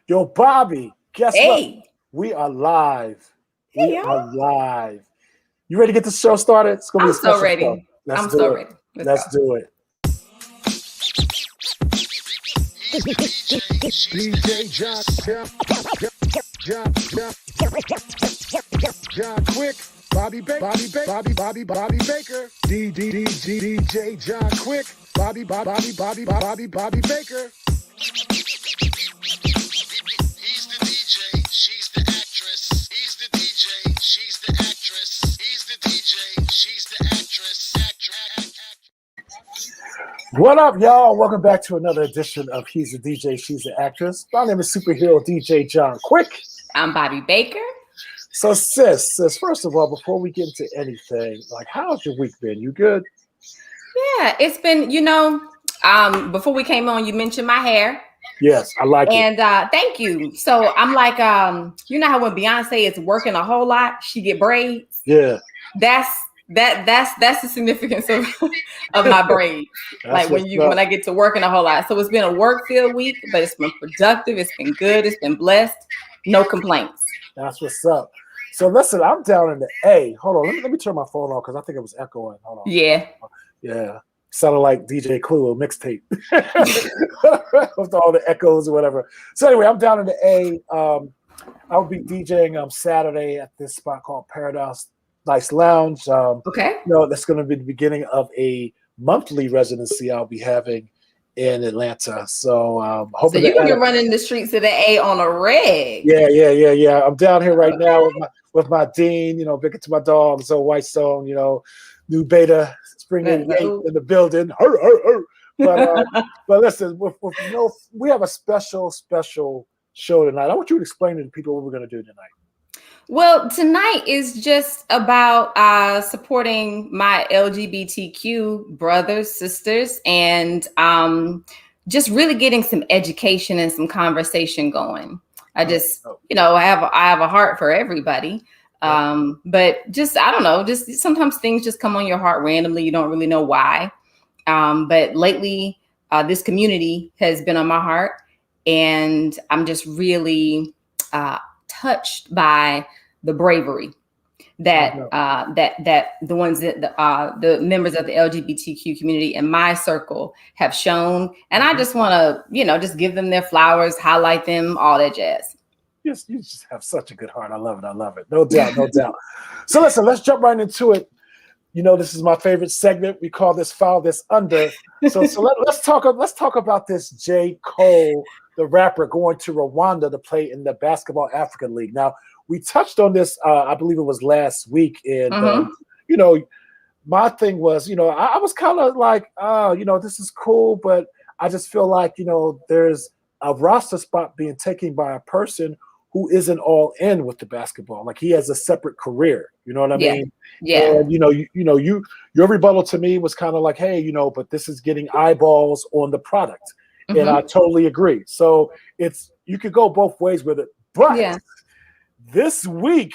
Yo, Bobby, guess what? Hey. We are live. Hey, We y'all. are live. You ready to get the show started? It's gonna be a special so ready. show. Let's I'm do so it. ready. Let's do it. Deejay John Quick, Bobby Baker, Deejay John Quick, Bobby Baker. He's the DJ, she's the actress. He's the DJ, she's the actress. He's the DJ, she's the actress. What up, y'all? Welcome back to another edition of He's the DJ, She's the Actress. My name is Superhero DJ John Quick. I'm Bobby Baker. So, sis, first of all, before we get into anything, like, how's your week been? You good? Yeah, it's been, before we came on, you mentioned my hair. Yes, I like it. And thank you. So I'm like, you know how when Beyonce is working a whole lot, she get braids? Yeah. That's the significance of my braids. Like when I get to working a whole lot. So it's been a work-filled week, but it's been productive. It's been good. It's been blessed. No complaints. That's what's up. So listen, I'm down in the A. Hold on, let me turn my phone off because I think it was echoing. Hold on. Yeah. Sounded like DJ Clue mixtape with all the echoes or whatever. So anyway, I'm down in the A. I'll be DJing Saturday at this spot called Paradise Nice Lounge. Okay. That's going to be the beginning of a monthly residency I'll be having in Atlanta. So hoping. So you're gonna be running the streets of the A on a reg. Yeah. I'm down here right now with my dean. Big it to my dog, so Whitestone. New Beta Spring 88 in the building. But listen, we have a special show tonight. I want you to explain to the people what we're going to do tonight. Well, tonight is just about supporting my LGBTQ brothers, sisters, and just really getting some education and some conversation going. I just, I have a heart for everybody. But just, I don't know, just sometimes things just come on your heart randomly. You don't really know why. But lately, this community has been on my heart, and I'm just really touched by the bravery that the ones that the members of the LGBTQ community in my circle have shown. And I just want to, just give them their flowers, highlight them, all that jazz. Yes, you just have such a good heart. I love it. No doubt. So listen, let's jump right into it. This is my favorite segment. We call this File This Under. So let's talk about this J. Cole, the rapper, going to Rwanda to play in the Basketball African League. Now, we touched on this, I believe it was last week. And, my thing was, I was kind of like, this is cool, but I just feel like, there's a roster spot being taken by a person who isn't all in with the basketball. Like, he has a separate career. You know what I mean? Yeah. And, your rebuttal to me was kind of like, hey, but this is getting eyeballs on the product. Mm-hmm. And I totally agree. So you could go both ways with it. But this week,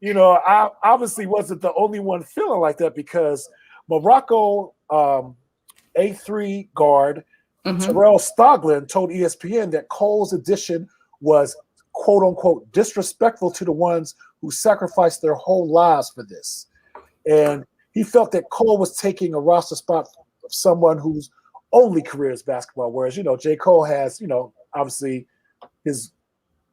I obviously wasn't the only one feeling like that, because Morocco A3 guard Terrell Stoglin told ESPN that Cole's addition was, quote unquote, disrespectful to the ones who sacrificed their whole lives for this. And he felt that Cole was taking a roster spot of someone whose only career is basketball. Whereas, J. Cole has, obviously his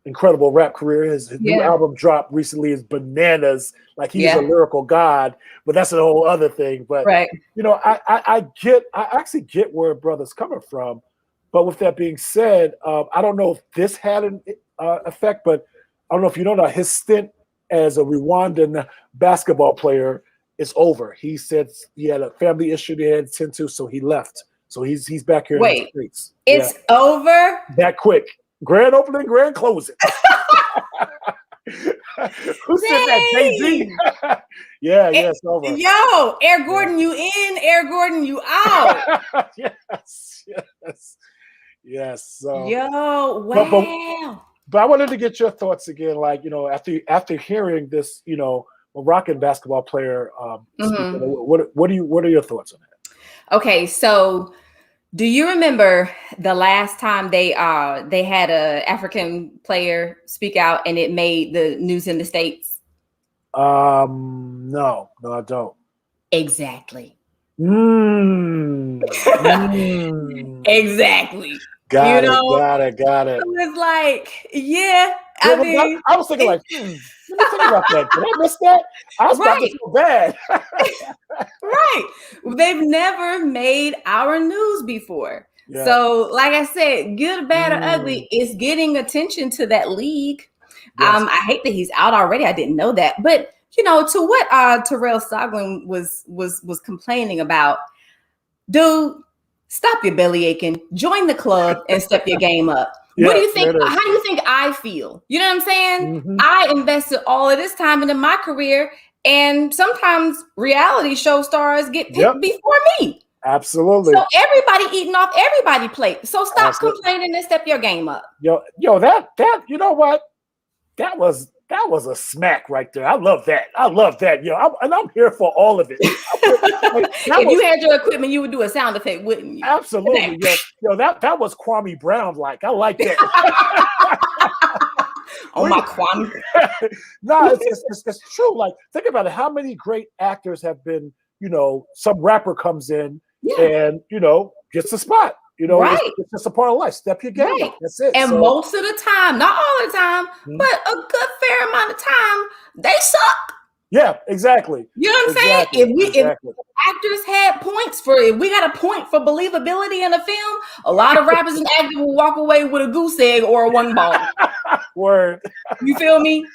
incredible rap career. His new album dropped recently is bananas. Like, he's a lyrical god, but that's a whole other thing. But, I actually get where brother's coming from. But with that being said, I don't know if this had an effect, but I don't know if you know that his stint as a Rwandan basketball player is over. He said he had a family issue they had to tend to, so he left. So he's back here in the streets. It's over? That quick. Grand opening, grand closing. Who said that? Jay-Z. It's over. Yo, Air Gordon, you in, Air Gordon, you out. Yes. So, yo, wow. But I wanted to get your thoughts again, like, after hearing this, Moroccan basketball player speak, what are your thoughts on that? Okay, so Do you remember the last time they had a African player speak out and it made the news in the States? No, I don't. Exactly. Exactly. Got it. It was like, yeah. I was thinking like, let me think about that. Did I miss that? I was about to feel bad. Right. They've never made our news before. Yeah. So, like I said, good, bad, or ugly, it's getting attention to that league. Yes. I hate that he's out already. I didn't know that. But, to what Terrell Soglin was complaining about, dude, stop your belly aching, join the club and step your game up. Yeah, what do you think? How do you think I feel? You know what I'm saying? Mm-hmm. I invested all of this time into my career, and sometimes reality show stars get picked before me. Absolutely. So everybody eating off everybody's plate. So stop complaining and step your game up. Yo, that you know what? That was a smack right there. I love that. I'm here for all of it. If you had your equipment, you would do a sound effect, wouldn't you? Absolutely. That was Kwame Brown like. I like that. My Kwame. No, it's true. Like, think about it. How many great actors have been, some rapper comes in and, gets a spot. It's just a part of life. Step your game up. That's it. And most of the time, not all the time, but a good fair amount of time, they suck. Yeah, exactly. You know what I'm saying? If actors had points if we got a point for believability in a film, a lot of rappers and actors will walk away with a goose egg or a one ball. Word. You feel me?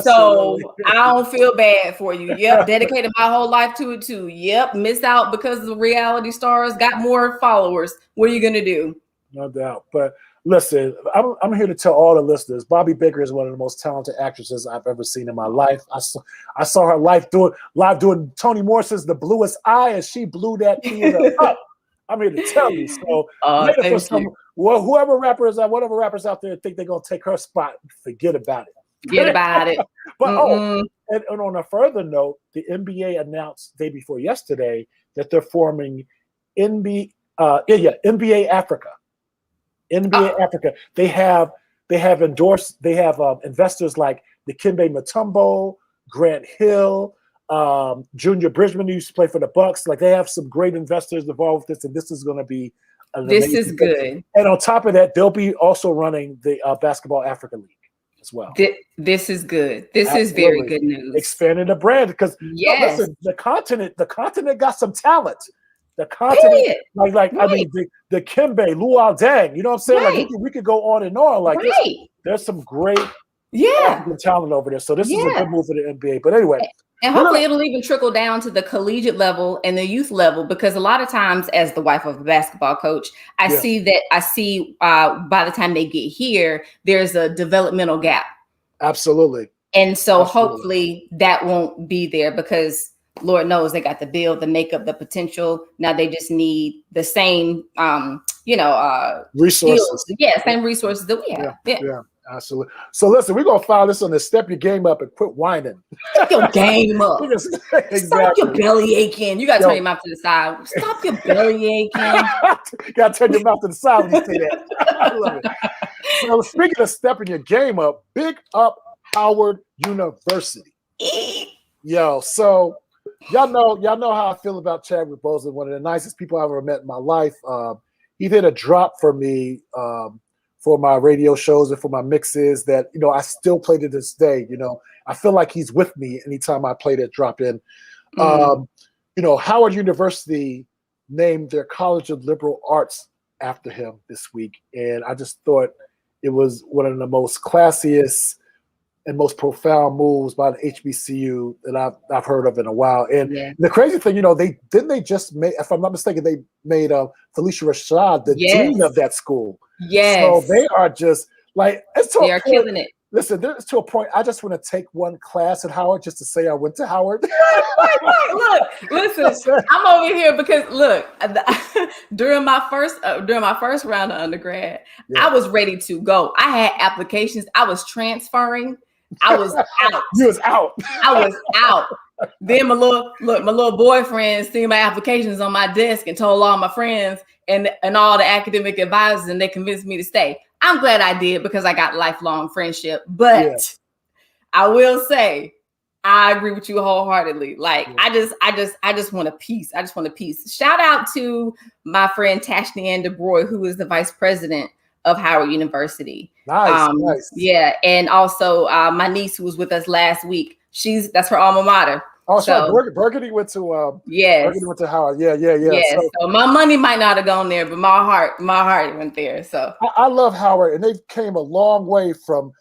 So I don't feel bad for you. Yep, dedicated my whole life to it too. Yep, missed out because the reality stars got more followers. What are you gonna do? No doubt. But listen, I'm here to tell all the listeners, Bobby Baker is one of the most talented actresses I've ever seen in my life. I saw her live doing Toni Morrison's The Bluest Eye, and she blew that theater up. I'm here to tell you. So whatever rappers out there think they're gonna take her spot, forget about it. Forget about it. But and on a further note, the NBA announced day before yesterday that they're forming NBA Africa. NBA Africa. They have endorsed. They have investors like Dikembe Mutombo, Grant Hill, Junior Bridgman, who used to play for the Bucks. Like, they have some great investors involved with this, and this is going to be this is good. And on top of that, they'll be also running the Basketball Africa League as well. This is good. This is very good news. Expanding the brand, because listen, the continent got some talent. The continent, I mean, the Kimbe, Luol Deng, you know what I'm saying? Like, we could go on and on. Like, there's some great talent over there. So this is a good move for the NBA. But anyway. And hopefully it'll even trickle down to the collegiate level and the youth level, because a lot of times, as the wife of a basketball coach, I see by the time they get here, there's a developmental gap. Absolutely. And so hopefully that won't be there, because Lord knows they got the build, the makeup, the potential. Now they just need the same, resources. Skills. Same resources that we have. Yeah, absolutely. So listen, we're going to file this on the Step Your Game Up and Quit Whining. Step your game up. Exactly. Stop your belly aching. You got to turn your mouth to the side. Stop your belly aching. You got to turn your mouth to the side when you say that. I love it. So speaking of stepping your game up, big up Howard University. So y'all know how I feel about Chadwick Boseman, one of the nicest people I've ever met in my life. He did a drop for me for my radio shows and for my mixes that, I still play to this day. I feel like he's with me anytime I play that drop in. Howard University named their College of Liberal Arts after him this week. And I just thought it was one of the most classiest and most profound moves by the HBCU that I've heard of in a while. And the crazy thing, they just made, if I'm not mistaken, they made Felicia Rashad the dean of that school. Yes. So they are just like, they are killing it. Listen, there's to a point I just want to take one class at Howard just to say I went to Howard. Right. Look, listen, I'm over here because during my first round of undergrad, I was ready to go. I had applications. I was transferring. I was out. You was out. I was out. Then my little boyfriend seen my applications on my desk and told all my friends and all the academic advisors, and they convinced me to stay. I'm glad I did because I got lifelong friendship. But I will say, I agree with you wholeheartedly. Like, I just want a piece. I just want a piece. Shout out to my friend Tashnian DeBroy, who is the vice president of Howard University. Nice. Yeah, and also my niece who was with us last week. That's her alma mater. Oh, so Burgundy went to Burgundy went to Howard. Yeah. Yes. So my money might not have gone there, but my heart went there. So I love Howard, and they came a long way from.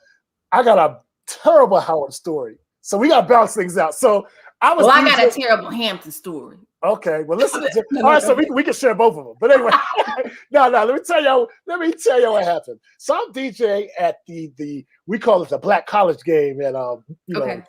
I got a terrible Howard story, so we got to balance things out. So I got a terrible Hampton story. Okay, well listen. All right, so we can share both of them. But anyway, no. Let me tell you what happened. So I'm DJ at the we call it the Black College game at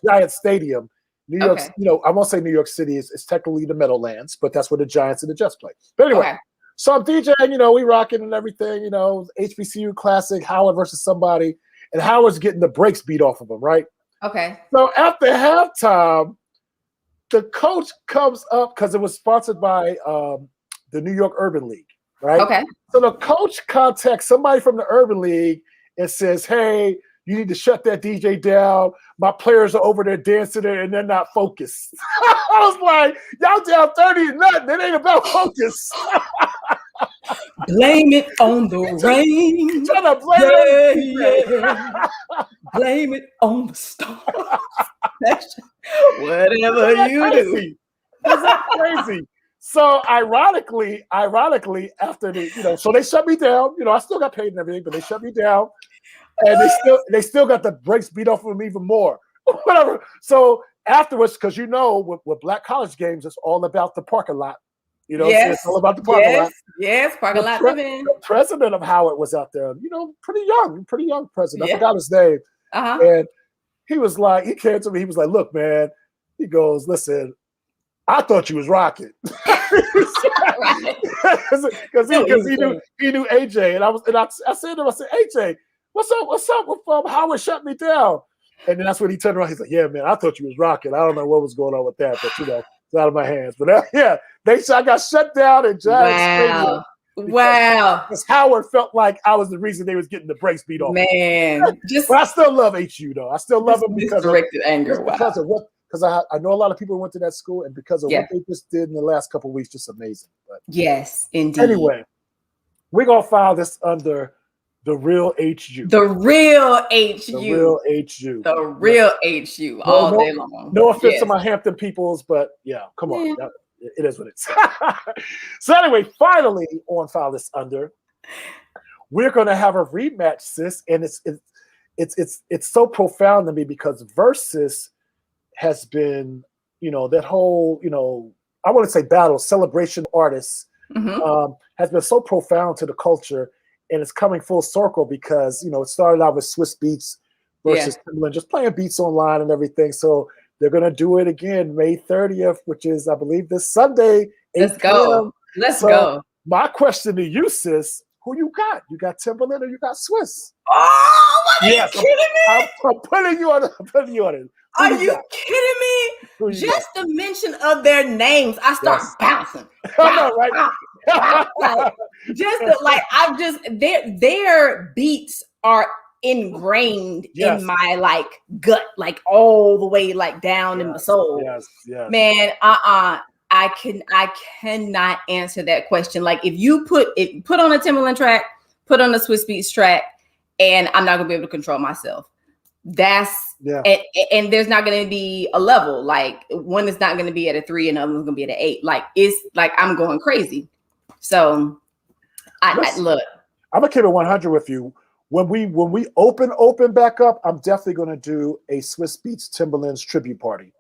Giant Stadium. New York, I won't say New York City. It's technically the Meadowlands, but that's where the Giants and the Jets play. But anyway, so I'm DJing, we rocking and everything, HBCU Classic, Howard versus somebody, and Howard's getting the brakes beat off of him, right? Okay. So after halftime, the coach comes up because it was sponsored by the New York Urban League, right? Okay. So the coach contacts somebody from the Urban League and says, hey, you need to shut that DJ down. My players are over there dancing there and they're not focused. I was like, y'all down 30-0. It ain't about focus. Blame it on the rain. Trying to blame it on the stars. Whatever you do. That's crazy. So ironically, after so they shut me down. I still got paid and everything, but they shut me down. And they still got the brakes beat off of them even more. Whatever. So afterwards, because with Black College games, it's all about the parking lot. So it's all about the parking lot. Yes, parking lot. The president of Howard was out there, pretty young president. I forgot his name. And he was like, he came to me, he was like, look, man, he goes, listen, I thought you was rocking. Because he knew AJ. And I said to him, AJ, what's up with Howard shut me down? And then that's when he turned around. He's like, yeah, man, I thought you was rocking. I don't know what was going on with that, but it's out of my hands. But I got shut down in Giants Stadium. Wow. Because Howard felt like I was the reason they was getting the brakes beat off. Man. But I still love HU though. I still love him because I know a lot of people went to that school, and because of what they just did in the last couple of weeks, just amazing. But yes, indeed. Anyway, we're gonna file this under the real HU. The real HU. The real HU. The real HU all day long. No offense to my Hampton peoples, but come on. It is what it is. So anyway, finally on File This Under, we're gonna have a rematch, sis. And it's so profound to me because Versus has been, that whole, I want to say battle, celebration artists has been so profound to the culture. And it's coming full circle because, it started out with Swiss Beats versus Timbaland, just playing beats online and everything. So they're going to do it again May 30th, which is, I believe, this Sunday. Let's go. Let's go. My question to you, sis, who you got? You got Timbaland or you got Swiss? Oh, are you kidding me? I'm putting you on it. Are you kidding me? Just the mention of their names, I start bouncing. I know, right? Their beats are ingrained in my gut, all the way down in my soul. Yes. Man, I cannot answer that question. If you put on a Timbaland track, put on a Swiss Beats track, and I'm not gonna be able to control myself. And there's not going to be a level. One is not going to be at a 3 and the other one's going to be at an 8. It's I'm going crazy. So I look. I'm gonna keep it 100 with you. When we open back up, I'm definitely going to do a Swiss Beats Timbaland's tribute party.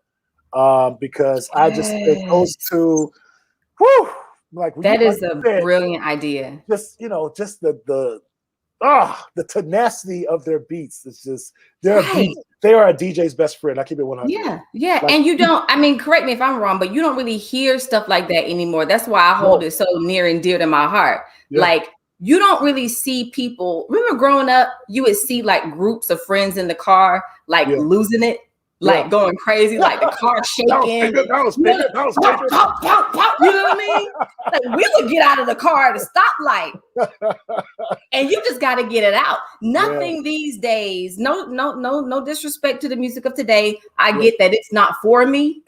Because I just think those two, that is a brilliant idea. Just just the tenacity of their beats. It's just they are a DJ's best friend. I keep it 100. Yeah. And you don't, correct me if I'm wrong, but you don't really hear stuff like that anymore. That's why I hold it so near and dear to my heart. Yeah. You don't really see people. Remember growing up, you would see groups of friends in the car, losing it. like going crazy, like the car shaking. Bounce, You know what I mean? Like we would get out of the car at a stoplight, and you just got to get it out. Nothing these days. No disrespect to the music of today. I get that it's not for me,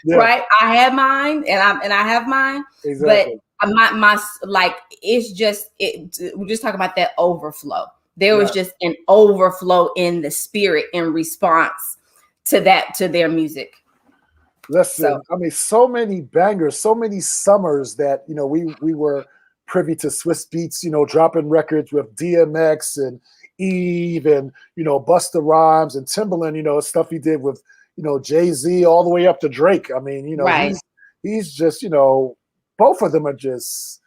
right? I have mine, and I have mine, exactly. But my like it's just we're just talking about that overflow. There was just an overflow in the spirit in response to their music. Listen, I mean, so many bangers, so many summers that, you know, we were privy to Swiss Beats, you know, dropping records with DMX and Eve and, you know, Busta Rhymes and Timbaland, you know, stuff he did with, you know, Jay-Z all the way up to Drake. I mean, you know, he's just, you know, both of them are just,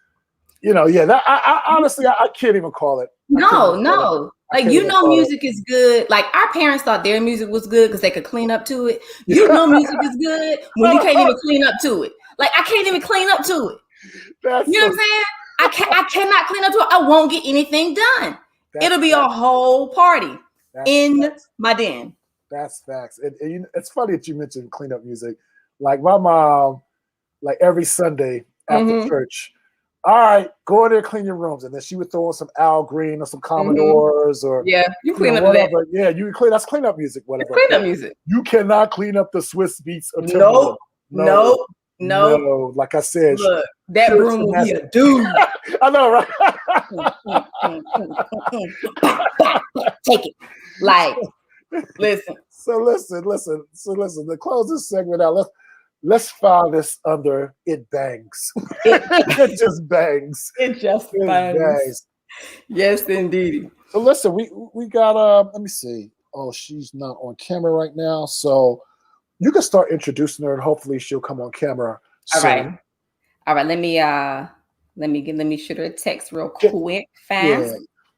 you know, that I honestly, I can't even call it. No. Like, you know, music is good. Like, our parents thought their music was good because they could clean up to it. You know, music is good when you can't even clean up to it. Like, I can't even clean up to it. You know what I'm saying? I cannot clean up to it. I won't get anything done. It'll be a whole party in my den. That's facts. And you know, it's funny that you mentioned cleanup music. Like, my mom, like every Sunday after church, all right, go in there, clean your rooms. And then she would throw in some Al Green or some Commodores or you clean up whatever. Yeah, you clean. That's cleanup music, whatever. Clean up music. You cannot clean up the Swiss Beats of Timbaland. No. Like I said, look, that room will be a dude. I know, right? Take it. Like, listen. So listen. To close this segment out, let's file this under It Bangs. It just bangs. It just bangs. Yes, indeed. So listen, we got let me see. Oh, she's not on camera right now. So you can start introducing her and hopefully she'll come on camera soon. All right. Let me shoot her a text real quick, fast.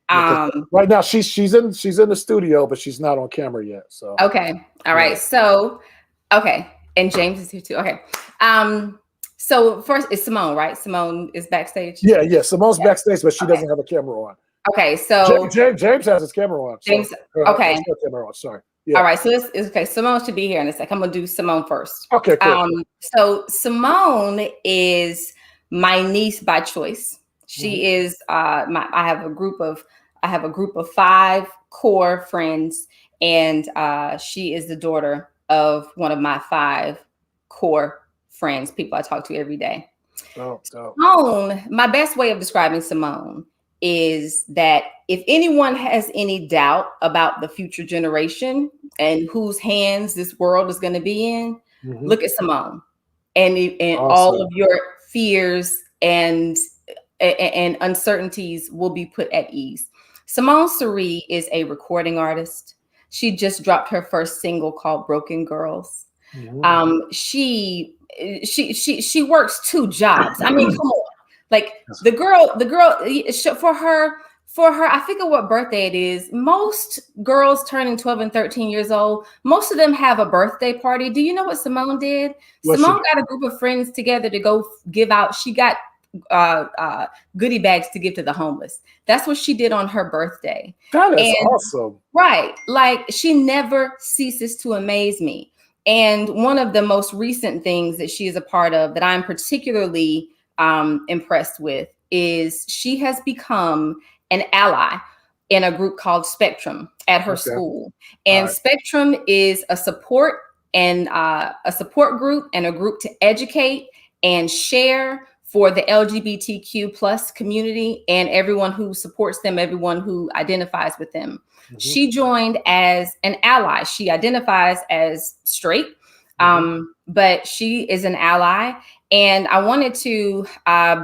Right now she's in the studio, but she's not on camera yet. So okay. All right. So and James is here too. Okay. So first it's Simone, right? Simone is backstage. Yeah. Simone's backstage, but she doesn't have a camera on. Okay, so James has his camera on. So James, okay. Camera on. Sorry. Yeah. All right, so it's okay. Simone should be here in a sec. I'm gonna do Simone first. Okay, cool. So Simone is my niece by choice. She is I have a group of 5 core friends, and she is the daughter of one of my 5 core friends, people I talk to every day. Simone, my best way of describing Simone is that if anyone has any doubt about the future generation and whose hands this world is going to be in, look at Simone, and awesome. All of your fears and uncertainties will be put at ease. Simone Suri is a recording artist. She just dropped her first single called Broken Girls. She works 2 jobs. I mean, come on. Like the girl for her, I forget what birthday it is. Most girls turning 12 and 13 years old, most of them have a birthday party. Do you know what Simone did? Simone got a group of friends together to go give out. She got goodie bags to give to the homeless. That's what she did on her birthday. That is awesome. Right. Like, she never ceases to amaze me. And one of the most recent things that she is a part of that I'm particularly impressed with is she has become an ally in a group called Spectrum at her school. And Spectrum is a support group and a group to educate and share for the LGBTQ plus community and everyone who supports them, everyone who identifies with them. She joined as an ally. She identifies as straight, but she is an ally. And I wanted to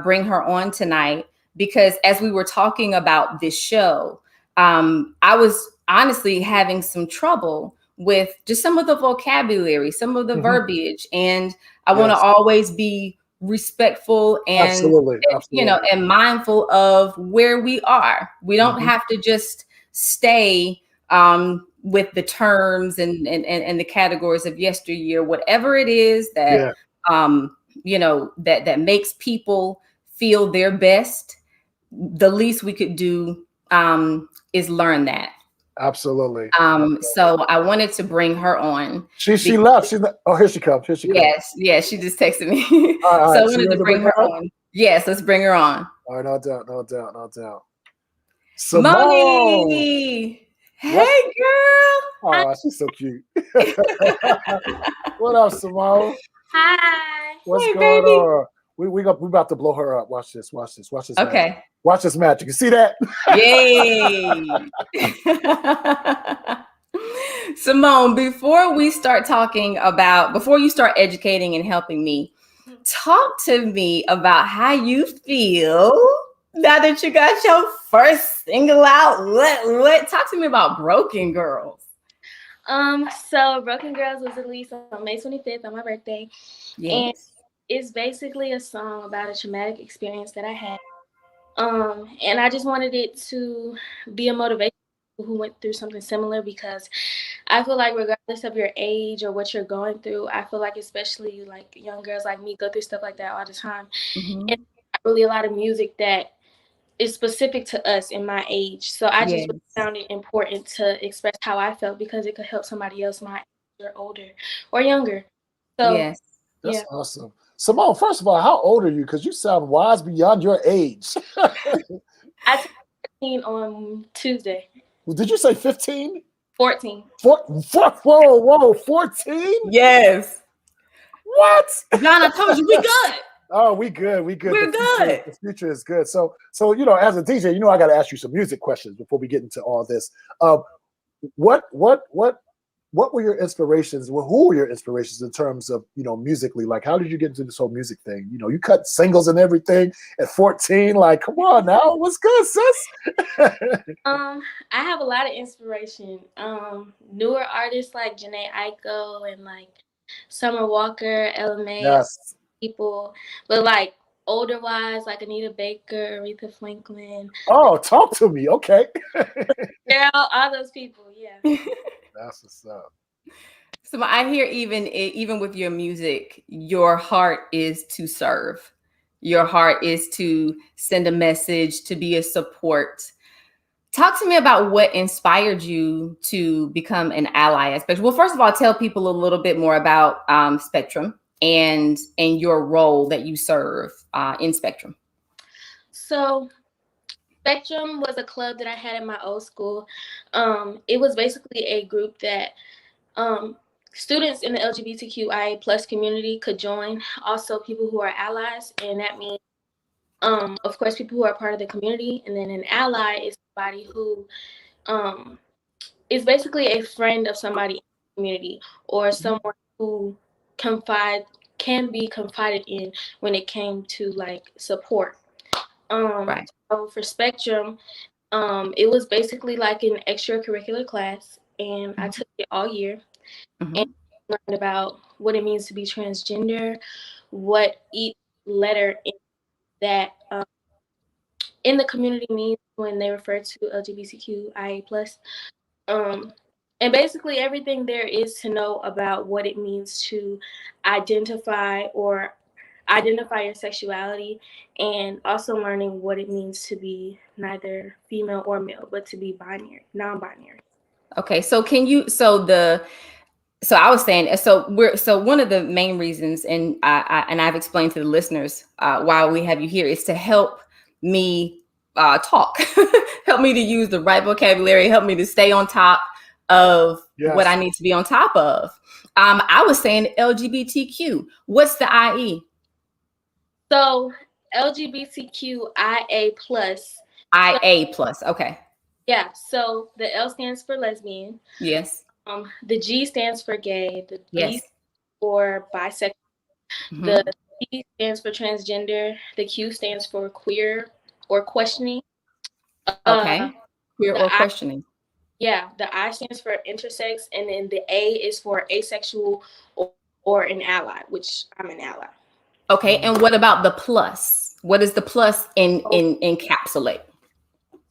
bring her on tonight because as we were talking about this show, I was honestly having some trouble with just some of the vocabulary, some of the verbiage. And I want to always be respectful and, absolutely. You know, and mindful of where we are. We don't have to just stay with the terms and the categories of yesteryear, whatever it is that, you know, that makes people feel their best. The least we could do is learn that. Absolutely. So I wanted to bring her on. She left. Oh, here she comes. Here she comes. Yes, she just texted me. All right. So I So wanted to bring her on. Yes, let's bring her on. All right, no doubt, no doubt, no doubt. Simone. Moni. Hey, girl. Oh, she's so cute. What up, Simone? Hi. What's Hey, going baby. on? We about to blow her up. Watch this. Watch this. Watch this. Okay. Magic. Watch this magic. You see that? Yay. Simone, before you start educating and helping me, talk to me about how you feel now that you got your first single out. What? Talk to me about Broken Girls. So Broken Girls was released on May 25th on my birthday. Yes. And it's basically a song about a traumatic experience that I had. And I just wanted it to be a motivation for people who went through something similar, because I feel like regardless of your age or what you're going through, I feel like especially like young girls like me go through stuff like that all the time. Mm-hmm. And really a lot of music that is specific to us in my age. So I just really found it important to express how I felt, because it could help somebody else my age or older or younger. So yes. That's awesome. Simone, first of all, how old are you? Because you sound wise beyond your age. I turned 15 on Tuesday. Did you say 15? 14. Whoa, 14? Yes. What? John, I told you we good. Oh, we good. We're the good. The future is good. So as a DJ, I got to ask you some music questions before we get into all this. What were your inspirations? Well, who were your inspirations in terms of musically? Like, how did you get into this whole music thing? You cut singles and everything at 14. Like, come on now, what's good, sis? I have a lot of inspiration. Newer artists like Janae Aiko and like Summer Walker, LMA. Yes. People, but like older wise, like Anita Baker, Aretha Franklin. Oh, talk to me, okay. Girl, all those people, yeah. That's what's up. So I hear even with your music, your heart is to serve. Your heart is to send a message, to be a support. Talk to me about what inspired you to become an ally at Spectrum. Well, first of all, tell people a little bit more about Spectrum and your role that you serve in Spectrum. So Spectrum was a club that I had at my old school. It was basically a group that students in the LGBTQIA plus community could join. Also, people who are allies, and that means, of course, people who are part of the community. And then an ally is somebody who is basically a friend of somebody in the community, or someone who can be confided in when it came to like support. Right. So for Spectrum, it was basically like an extracurricular class, and I took it all year and learned about what it means to be transgender, what each letter in that in the community means when they refer to LGBTQIA plus. And basically everything there is to know about what it means to identify your sexuality, and also learning what it means to be neither female or male, but to be non-binary. Okay, so I was saying, so one of the main reasons, and I've explained to the listeners why we have you here, is to help me talk, help me to use the right vocabulary, help me to stay on top of what I need to be on top of. I was saying LGBTQ. What's the IE? So LGBTQIA plus. IA plus. Okay. Yeah. So the L stands for lesbian. Yes. The G stands for gay. The B for bisexual. The T stands for transgender. The Q stands for queer or questioning. Okay. Queer or questioning. Yeah, the I stands for intersex, and then the A is for asexual or an ally, which I'm an ally. Okay, and what about the plus? What does the plus encapsulate?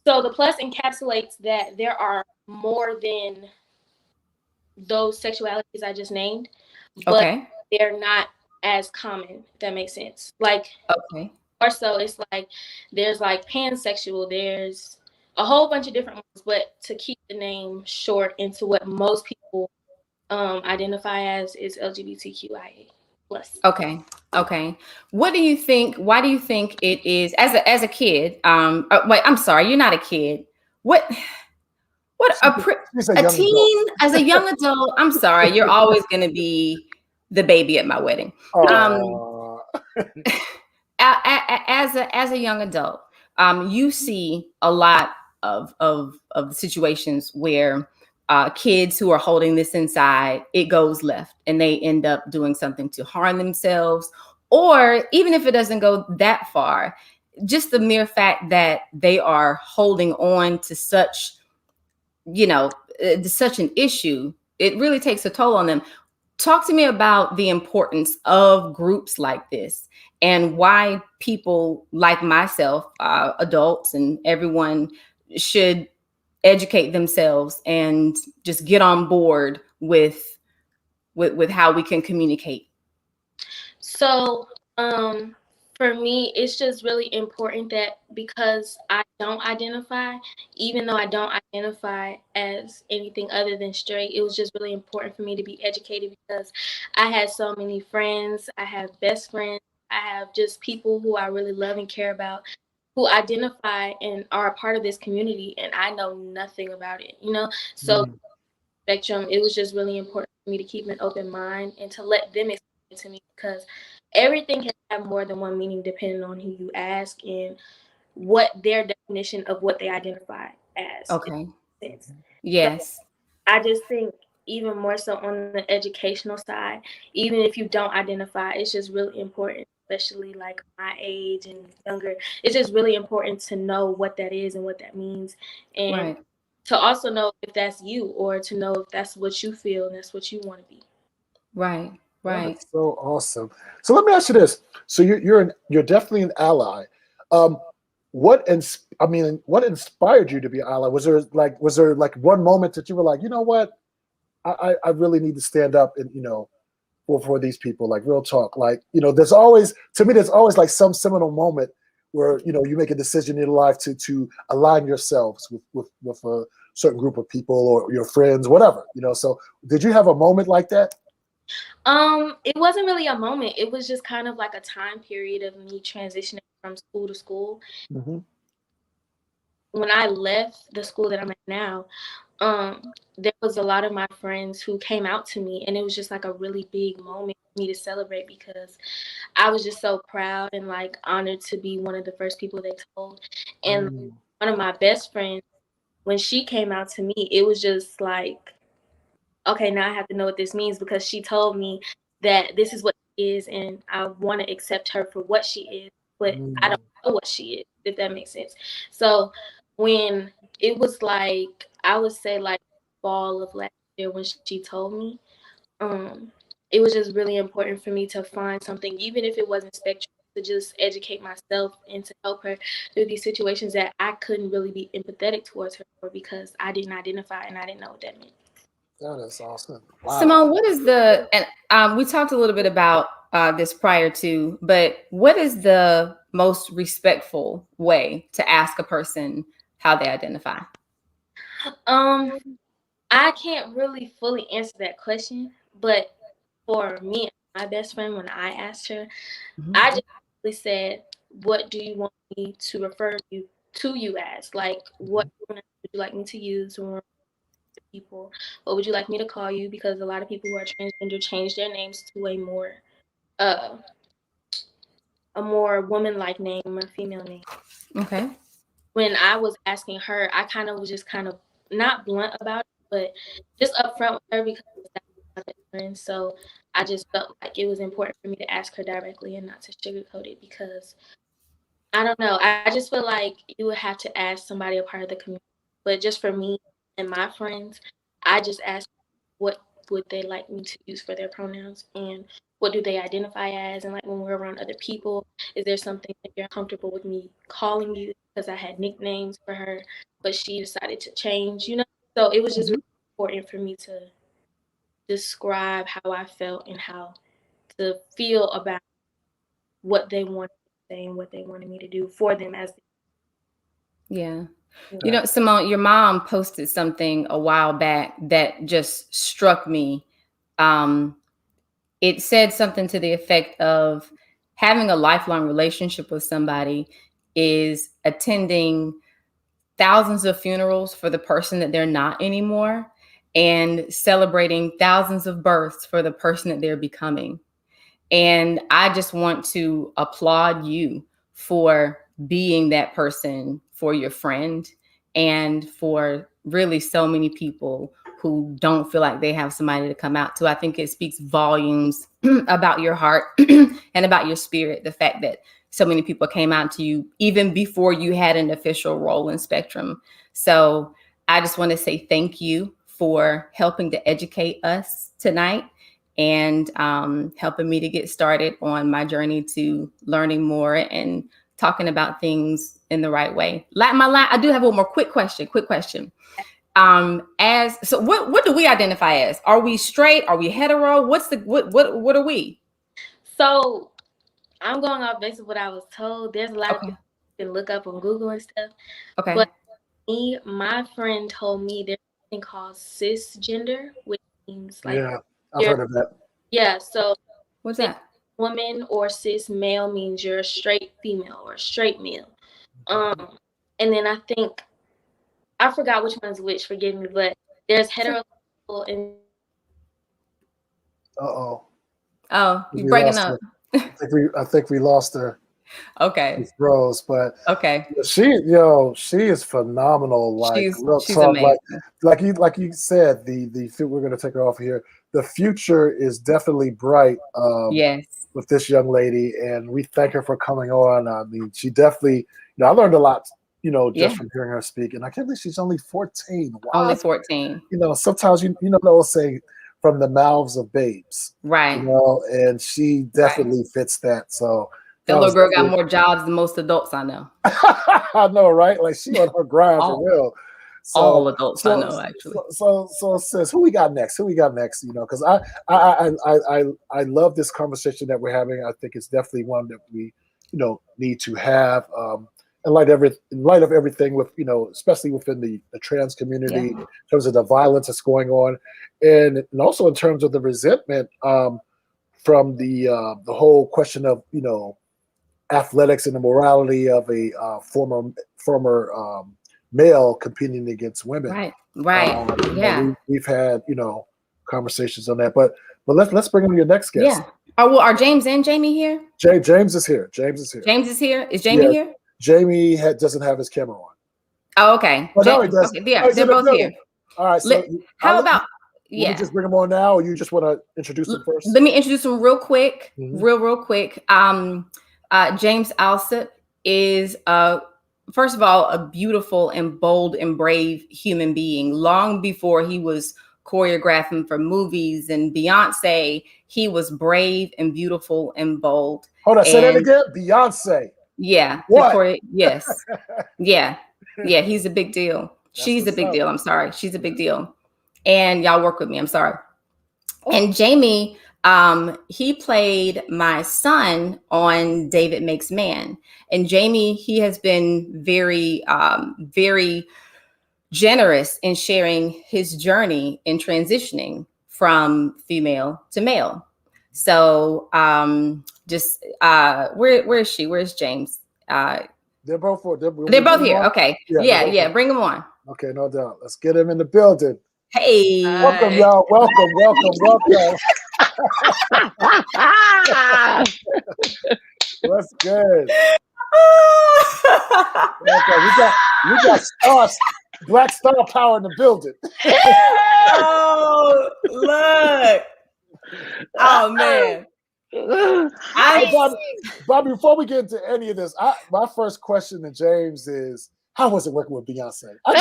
So the plus encapsulates that there are more than those sexualities I just named, but they're not as common, if that makes sense. Like, or so it's like there's like pansexual, there's a whole bunch of different ones, but to keep the name short into what most people identify as is LGBTQIA plus. Okay. Okay. What do you think? Why do you think it is as a kid? Wait, I'm sorry, you're not a kid. What what She's she's a a young adult. teen as a young adult? I'm sorry, you're always going to be the baby at my wedding. Um, Oh, as a young adult, you see a lot of situations where kids who are holding this inside, it goes left, and they end up doing something to harm themselves, or even if it doesn't go that far, just the mere fact that they are holding on to such, such an issue, it really takes a toll on them. Talk to me about the importance of groups like this and why people like myself, adults and everyone, should educate themselves and just get on board with how we can communicate. So, for me, it's just really important that because I don't identify, even though I don't identify as anything other than straight, it was just really important for me to be educated because I had so many friends. I have best friends. I have just people who I really love and care about who identify and are a part of this community, and I know nothing about it, you know? So, spectrum, it was just really important for me to keep an open mind and to let them explain it to me because everything can have more than one meaning depending on who you ask and what their definition of what they identify as Okay. is. So Yes. I just think even more so on the educational side, even if you don't identify, it's just really important, especially like my age and younger. It's just really important to know what that is and what that means. And Right. to also know if that's you or to know if that's what you feel and that's what you want to be. Right. that Right. is so awesome. So let me ask you this: so you're definitely an ally. Um, what inspired you to be an ally? Was there like one moment that you were like, you know what, I really need to stand up and for these people, like real talk. Like, there's always, to me, there's always like some seminal moment where, you make a decision in your life to align yourselves with a certain group of people or your friends, whatever, So did you have a moment like that? It wasn't really a moment. It was just kind of like a time period of me transitioning from school to school. Hmm. When I left the school that I'm at now, there was a lot of my friends who came out to me, and it was just like a really big moment for me to celebrate because I was just so proud and like honored to be one of the first people they told. And Mm. one of my best friends, when she came out to me, it was just like, okay, now I have to know what this means because she told me that this is what she is, and I want to accept her for what she is, but I Mm. don't know what she is, if that makes sense. So when it was like, I would say like fall of last year when she told me, um, it was just really important for me to find something, even if it wasn't spectrum, to just educate myself and to help her through these situations that I couldn't really be empathetic towards her for because I didn't identify and I didn't know what that meant. That is awesome. Wow. Simone, what is the, and we talked a little bit about this prior to, but what is the most respectful way to ask a person how they identify? Um, I can't really fully answer that question, but for me, my best friend, when I asked her, Mhm. I just really said, "What do you want me to refer you as? Like, what Mhm. pronoun would you like me to use when we're with people? What would you like me to call you? Because a lot of people who are transgender change their names to uh a more woman-like name, a female name." Okay. When I was asking her, I kind of was just kind of not blunt about it, but just upfront with her because that's my best friend. So I just felt like it was important for me to ask her directly and not to sugarcoat it because I don't know. I just feel like you would have to ask somebody a part of the community. But just for me and my friends, I just asked what would they like me to use for their pronouns and what do they identify as, and like when we're around other people, is there something that you're comfortable with me calling you? Because I had nicknames for her, but she decided to change, you know? So it was just Mhm. really important for me to describe how I felt and how to feel about what they wanted to say and what they wanted me to do for them as Yeah. You know, Simone, your mom posted something a while back that just struck me. It said something to the effect of having a lifelong relationship with somebody is attending thousands of funerals for the person that they're not anymore and celebrating thousands of births for the person that they're becoming. And I just want to applaud you for being that person for your friend and for really so many people who don't feel like they have somebody to come out to. I think it speaks volumes about your heart and about your spirit, the fact that so many people came out to you even before you had an official role in Spectrum. So I just want to say thank you for helping to educate us tonight and helping me to get started on my journey to learning more and talking about things in the right way. I do have one more quick question. So what do we identify as? Are we straight? Are we hetero? What are we? So I'm going off based on what I was told. There's a lot of people you can look up on Google and stuff. Okay. But my friend told me there's something called cisgender, which means like I've heard of that. Yeah, so what's that? Woman or cis male means you're a straight female or a straight male. And then I think I forgot which one's which, forgive me, but there's heterosexual and you're breaking up. I think we lost her. Okay. Rose, but okay. She is phenomenal. Like she's amazing. Like you said, we're gonna take her off here. The future is definitely bright. Yes. With this young lady, and we thank her for coming on. I mean, she definitely, I learned a lot, just from hearing her speak. And I can't believe she's only 14. Wow. Only 14. Sometimes they'll say from the mouths of babes, right? And she definitely fits that. So the little girl got more jobs than most adults I know. I know, right? Like she on her grind for real. So, all adults I know, actually. So sis, who we got next? Because I love this conversation that we're having. I think it's definitely one that we need to have. In light of everything with especially within the trans community, in terms of the violence that's going on, and also in terms of the resentment from the whole question of athletics and the morality of a former male competing against women. Right. We've had conversations on that, but let's bring in your next guest. Are James and Jamie here? James is here. James is here. Is Jamie here? Jamie doesn't have his camera on. Oh, okay. No, he does. Okay, they're both here. All right. So how about you just bring them on now, or you just want to introduce them first? Let me introduce them real quick. Real quick. James Alsop is first of all, a beautiful and bold and brave human being. Long before he was choreographing for movies and Beyonce, he was brave and beautiful and bold. Hold on, say that again. Beyonce. Yeah. What? Yes. Yeah. He's a big deal. She's a big deal. I'm sorry. She's a big deal. And y'all work with me. I'm sorry. And Jamie, he played my son on David Makes Man. And Jamie, he has been very, very generous in sharing his journey in transitioning from female to male. So where is she? Where's James? They're both here. Okay. Yeah. Bring them on. Okay, no doubt. Let's get him in the building. Hey. Welcome, y'all. Welcome. That's good. Okay, we got stars, Black Star Power in the building. Oh, look. Oh, man. Bobby, before we get into any of this, my first question to James is, how was it working with Beyonce? I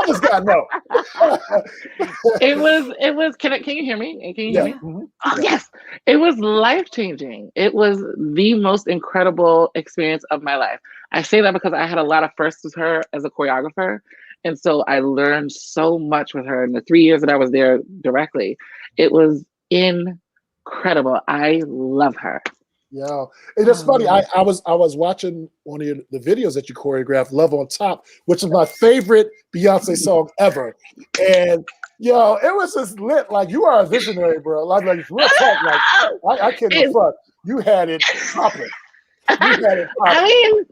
just gotta know. It was. Can you hear me? Can you hear me? Mm-hmm. Oh, yes. It was life-changing. It was the most incredible experience of my life. I say that because I had a lot of firsts with her as a choreographer. And so I learned so much with her in the 3 years that I was there directly. It was incredible. I love her. Yeah, it is funny. I was watching one of the videos that you choreographed, "Love on Top," which is my favorite Beyonce song ever. And yo, it was just lit. Like you are a visionary, bro. Like real talk. Like I can't give a fuck. You had it popping. You had it popping.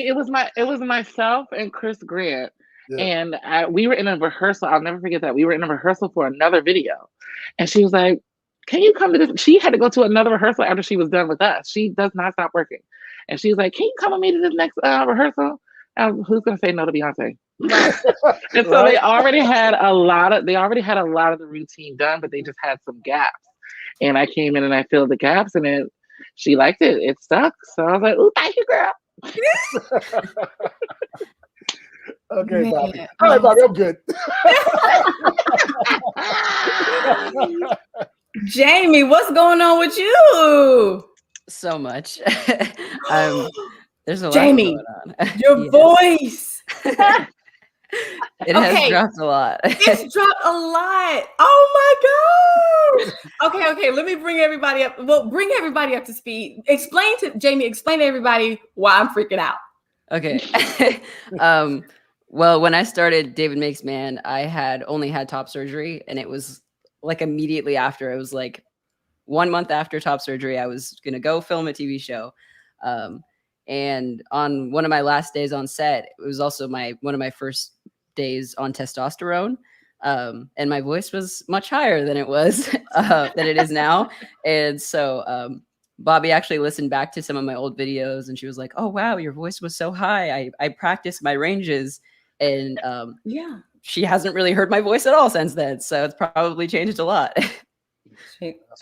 It was myself and Chris Grant, Yeah. and we were in a rehearsal. I'll never forget that. We were in a rehearsal for another video, and she was like, "Can you come to this?" She had to go to another rehearsal after she was done with us. She does not stop working, and she was like, "Can you come with me to this next rehearsal?" Who's gonna say no to Beyonce? And so they already had a lot of the routine done, but they just had some gaps. And I came in and I filled the gaps, and she liked it. It stuck. So I was like, "Ooh, thank you, girl." Okay, Bobby. All right, Bobby, I'm good. Jamie, what's going on with you? So much. There's a lot Jamie, going on. Your voice. It has dropped a lot. It's dropped a lot. Oh my gosh. Okay. Let me bring everybody up. Well, bring everybody up to speed. Explain to everybody why I'm freaking out. Okay. Well, when I started David Makes Man, I had only had top surgery, and it was like immediately after. It was like 1 month after top surgery, I was gonna go film a TV show. And on one of my last days on set, it was also one of my first days on testosterone. And my voice was much higher than it was than it is now. And so Bobby actually listened back to some of my old videos, and she was like, "Oh wow, your voice was so high. I practiced my ranges." And she hasn't really heard my voice at all since then. So it's probably changed a lot.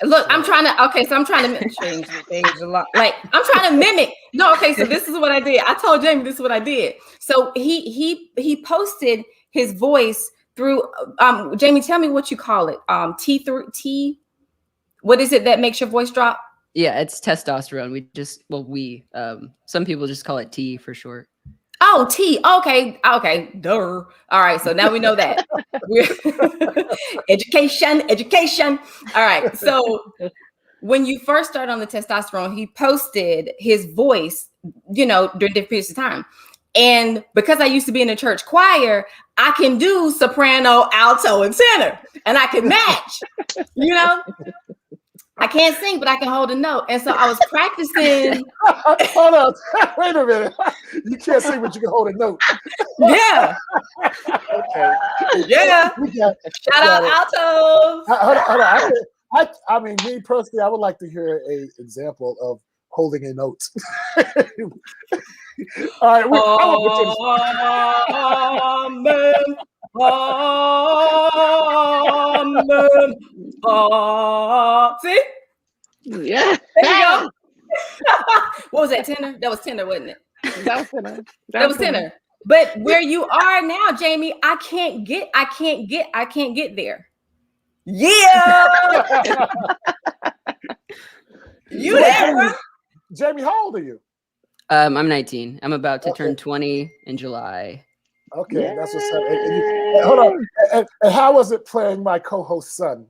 Look, I'm trying to change things a lot. Like I'm trying to mimic. No, okay. So this is what I did. I told Jamie this is what I did. So he posted his voice through. Jamie, tell me what you call it. T. What is it that makes your voice drop? Yeah, it's testosterone. Some people just call it T for short. Oh, T. Okay. Duh. All right. So now we know that. Education. All right. So when you first started on the testosterone, he posted his voice, during different periods of time. And because I used to be in the church choir, I can do soprano, alto, and tenor, and I can match, I can't sing, but I can hold a note. And so I was practicing. Hold on. Wait a minute. You can't sing, but you can hold a note. Yeah. Okay. Yeah. Shout out altos. Hold on. I mean, me personally, I would like to hear an example of holding a note. All right. Amen. See? Yeah. There you go. What was that, tenor? That was tenor, wasn't it? That was tenor. But where you are now, Jamie, I can't get there. Yeah. You there, bro? Jamie, how old are you? I'm 19. I'm about to turn 20 in July. Okay, yeah. That's what's up. Hold on. And how was it playing my co-host's son?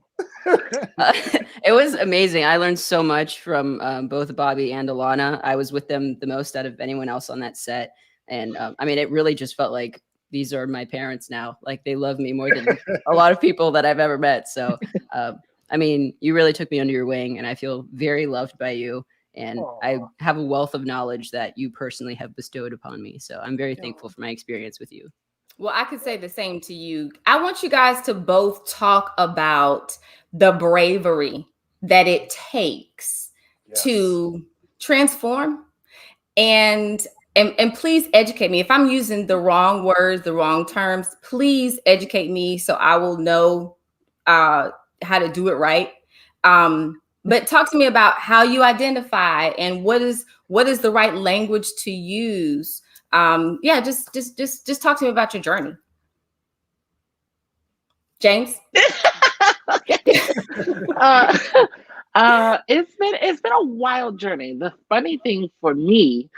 It was amazing. I learned so much from both Bobby and Alana. I was with them the most out of anyone else on that set. And it really just felt like these are my parents now. Like they love me more than a lot of people that I've ever met. So, you really took me under your wing, and I feel very loved by you. And I have a wealth of knowledge that you personally have bestowed upon me. So I'm very thankful for my experience with you. Well, I could say the same to you. I want you guys to both talk about the bravery that it takes to transform and please educate me. If I'm using the wrong words, the wrong terms, please educate me so I will know how to do it right. But talk to me about how you identify and what is the right language to use. Just talk to me about your journey. James? It's been a wild journey. The funny thing for me,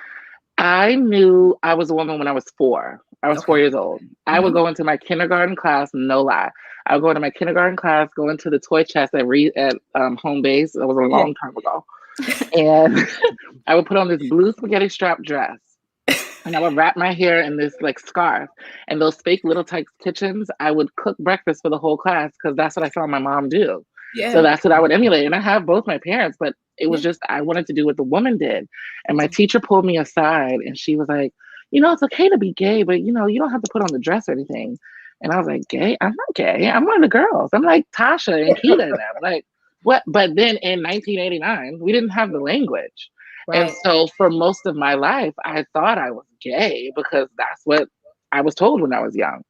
I knew I was a woman when I was 4. I was 4 years old. I would go into my kindergarten class, no lie. I would go into my kindergarten class, go into the toy chest at home base. That was a long time ago. And I would put on this blue spaghetti strap dress. And I would wrap my hair in this like scarf. And those fake Little Tikes kitchens, I would cook breakfast for the whole class because that's what I saw my mom do. Yeah. So that's what I would emulate. And I have both my parents, but it was just, I wanted to do what the woman did. And my teacher pulled me aside and she was like, you know, it's okay to be gay, but you know, you don't have to put on the dress or anything. And I was like, gay? I'm not gay. I'm one of the girls. I'm like Tasha and Keita and them. Like, what? But then in 1989, we didn't have the language. Right. And so for most of my life, I thought I was gay because that's what I was told when I was young.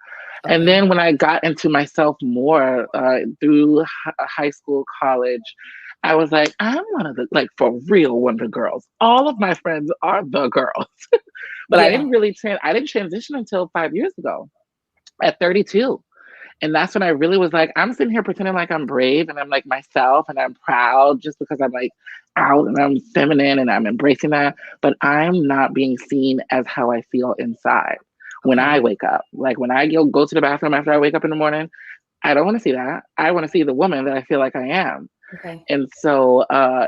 Okay. And then when I got into myself more through high school, college, I was like, I'm one of the, like, for real, one of the girls. All of my friends are the girls. But I didn't really, I didn't transition until 5 years ago at 32. And that's when I really was like, I'm sitting here pretending like I'm brave and I'm like myself and I'm proud just because I'm like out and I'm feminine and I'm embracing that. But I'm not being seen as how I feel inside when I wake up. Like when I go to the bathroom after I wake up in the morning, I don't want to see that. I want to see the woman that I feel like I am. Okay. And so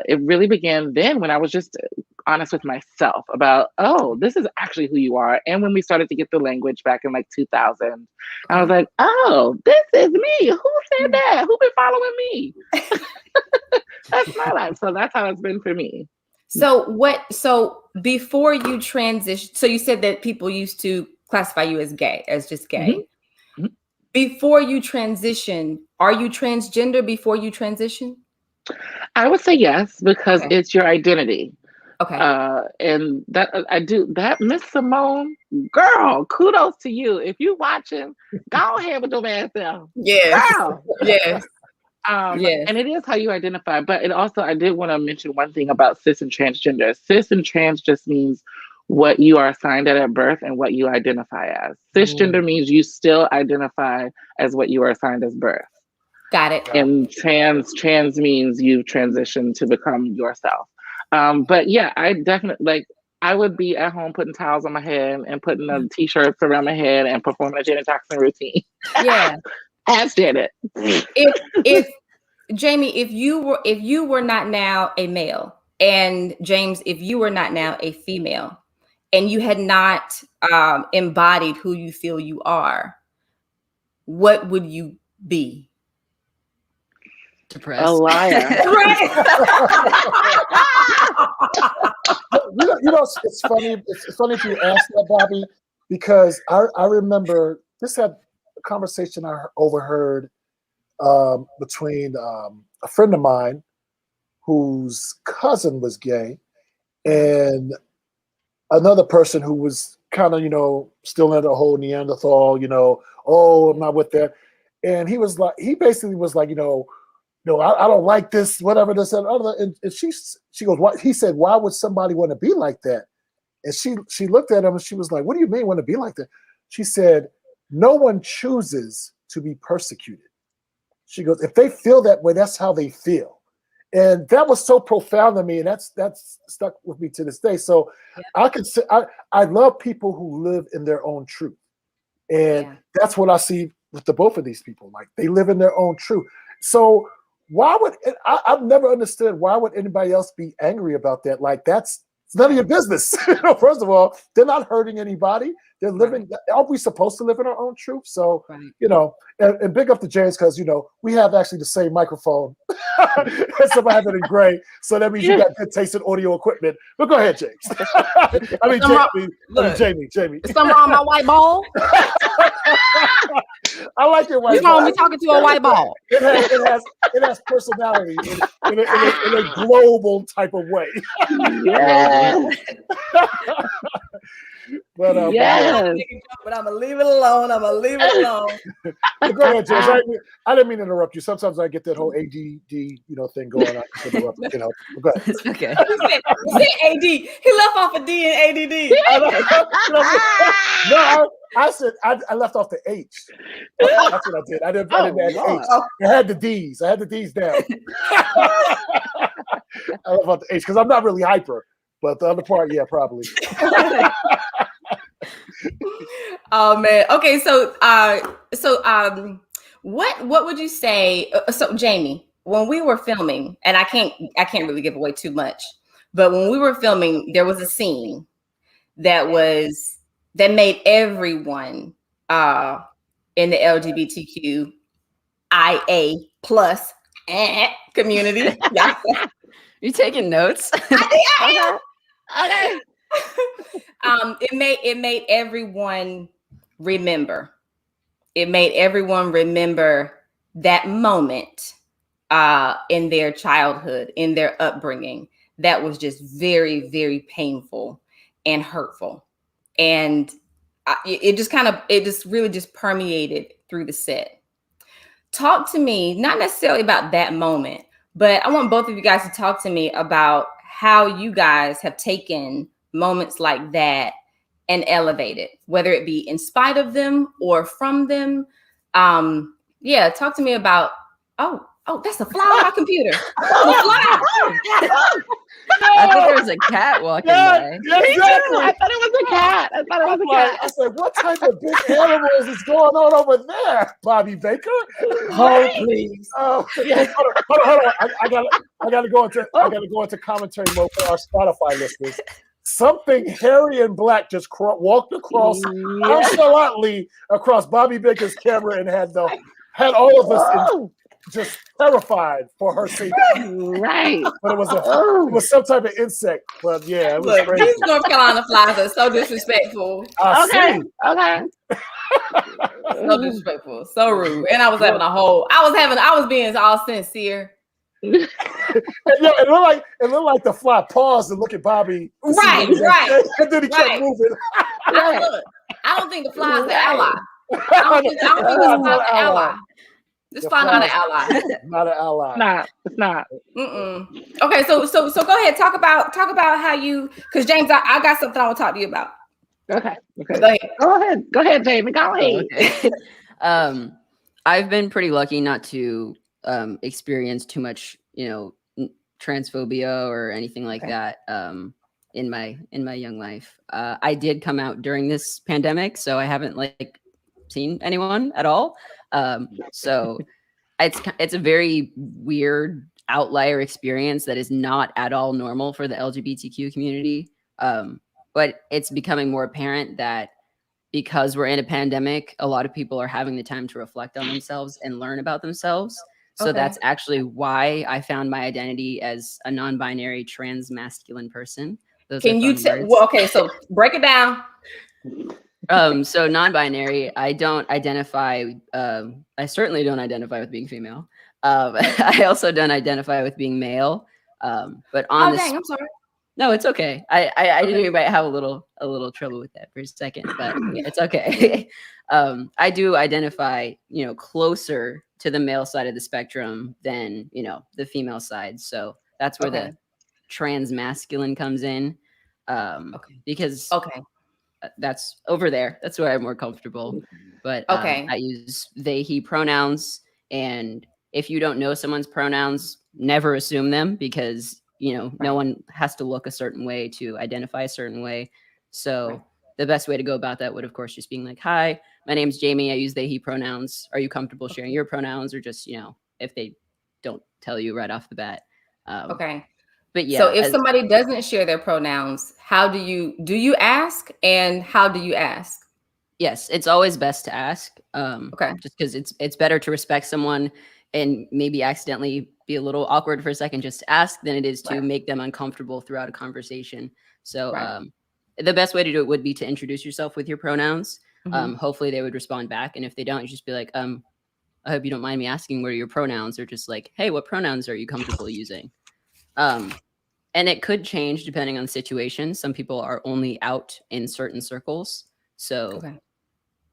it really began then when I was just honest with myself about, oh, this is actually who you are. And when we started to get the language back in like 2000, I was like, oh, this is me. Who said that? Who been following me? That's my life. So that's how it's been for me. So before you transition, so you said that people used to classify you as gay, as just gay. Mm-hmm. Before you transition, are you transgender before you transition? I would say yes, because it's your identity. Okay. And that I do that, Miss Simone, girl, kudos to you. If you watching, go ahead with your ass self. Yes. Girl. Yes. Yes. And it is how you identify. But it also, I did want to mention one thing about cis and transgender. Cis and trans just means what you are assigned at birth and what you identify as. Cisgender means you still identify as what you are assigned as birth. Got it. And trans means you've transitioned to become yourself. But yeah, I definitely, like, I would be at home putting towels on my head and putting t-shirts around my head and performing a Janet Jackson routine. Yeah. Ask Janet. If Jamie, if you were not now a male, and James, if you were not now a female, and you had not embodied who you feel you are, what would you be? Depressed. A liar. You know, it's funny. It's funny if you ask that, Bobby, because I remember this had a conversation I overheard between a friend of mine whose cousin was gay and another person who was kind of, you know, still in the whole Neanderthal, you know, oh, I'm not with that. And he basically was like, you know, no, I don't like this, whatever this and other. And she goes, what? He said, why would somebody want to be like that? And she looked at him and she was like, what do you mean want to be like that? She said, no one chooses to be persecuted. She goes, if they feel that way, that's how they feel. And that was so profound to me, and that's stuck with me to this day. So I love people who live in their own truth. And that's what I see with the both of these people. Like, they live in their own truth. So why would I've never understood why would anybody else be angry about that? Like, it's none of your business. You know, first of all, they're not hurting anybody. They're living. Are we supposed to live in our own truth? So you know, and big up to James, because you know we have actually the same microphone. Somebody have it in gray, so that means you got good taste in audio equipment. But go ahead, James. Jamie. Something wrong with my white ball? I like your white ball. You know, me talking to a white ball. It has personality in a global type of way. Yeah. But I'm gonna leave it alone. Go ahead, James. I didn't mean to interrupt you. Sometimes I get that whole ADD, thing going on. Go ahead. It's okay. He said AD. He left off a D in ADD. No, I said I left off the H. That's what I did. I didn't add the H. I had the D's. I had the D's down. I left off the H because I'm not really hyper. But the other part, yeah, probably. Oh man. Okay, so what would you say? So Jamie, when we were filming, and I can't really give away too much, but when we were filming, there was a scene that made everyone in the LGBTQIA plus community. You taking notes? I Okay. It made everyone remember. It made everyone remember that moment in their childhood, in their upbringing, that was just very, very painful and hurtful. And it just really just permeated through the set. Talk to me, not necessarily about that moment, but I want both of you guys to talk to me about how you guys have taken moments like that and elevated, whether it be in spite of them or from them. Yeah, talk to me about, oh, that's a fly on my computer. The fly. I thought there was a cat walking by. Exactly. I thought it was a cat. I said, what type of big animals is going on over there, Bobby Baker? Oh, please. Hold on. I gotta go into commentary mode for our Spotify listeners. Something hairy and black just walked across nonchalantly across Bobby Baker's camera and had all of us just terrified for her safety. Right. But it was some type of insect. But yeah, it was crazy. These North Carolina flies are so disrespectful. Okay. So disrespectful, so rude. And I was being all sincere. It looked like the fly paused and look at Bobby. Right. And then he kept moving. I don't think the fly is the ally. I don't think the fly is the ally. This fly not an ally. Not an ally. It's not. Okay, so go ahead. Talk about how you, because James, I got something I want to talk to you about. Okay. Go ahead. Go ahead, Jamie. Go ahead. Okay. I've been pretty lucky not to experience too much, transphobia or anything like that in my young life. I did come out during this pandemic, so I haven't seen anyone at all. So it's a very weird outlier experience that is not at all normal for the LGBTQ community. But it's becoming more apparent that because we're in a pandemic, a lot of people are having the time to reflect on themselves and learn about themselves. So that's actually why I found my identity as a non-binary trans masculine person. Can you so break it down. So non-binary, I don't identify, I certainly don't identify with being female. I also don't identify with being male. But I'm sorry. No, it's okay. I knew you might have a little trouble with that for a second, but it's okay. I do identify, closer to the male side of the spectrum than, the female side. So that's where the trans masculine comes in. Because that's over there. That's where I'm more comfortable. But I use they, he pronouns. And if you don't know someone's pronouns, never assume them, because no one has to look a certain way to identify a certain way. So the best way to go about that would, of course, just being like, hi, my name's Jamie. I use they, he pronouns. Are you comfortable sharing your pronouns? Or just, if they don't tell you right off the bat. But yeah. So if somebody doesn't share their pronouns, do you ask, and how do you ask? Yes, it's always best to ask. Just because it's better to respect someone and maybe accidentally be a little awkward for a second just to ask than it is to make them uncomfortable throughout a conversation. So the best way to do it would be to introduce yourself with your pronouns. Hopefully they would respond back. And if they don't, you just be like, I hope you don't mind me asking what are your pronouns, or just like, hey, what pronouns are you comfortable using? And it could change depending on the situation. Some people are only out in certain circles. So,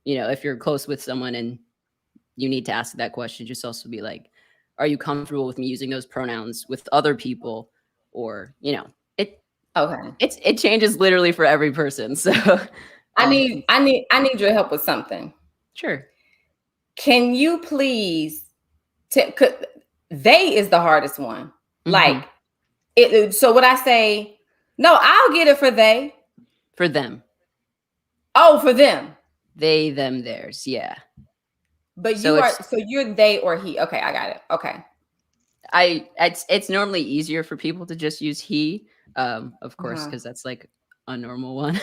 if you're close with someone and you need to ask that question, just also be like, are you comfortable with me using those pronouns with other people? Or, it changes literally for every person. So I need your help with something. Sure. Can you please they is the hardest one. So would I say, no, I'll get it for they. For them. Oh, for them. They, them, theirs. Yeah. But you're they or he. Okay, I got it. Okay. It's normally easier for people to just use he, of course, because that's like a normal one.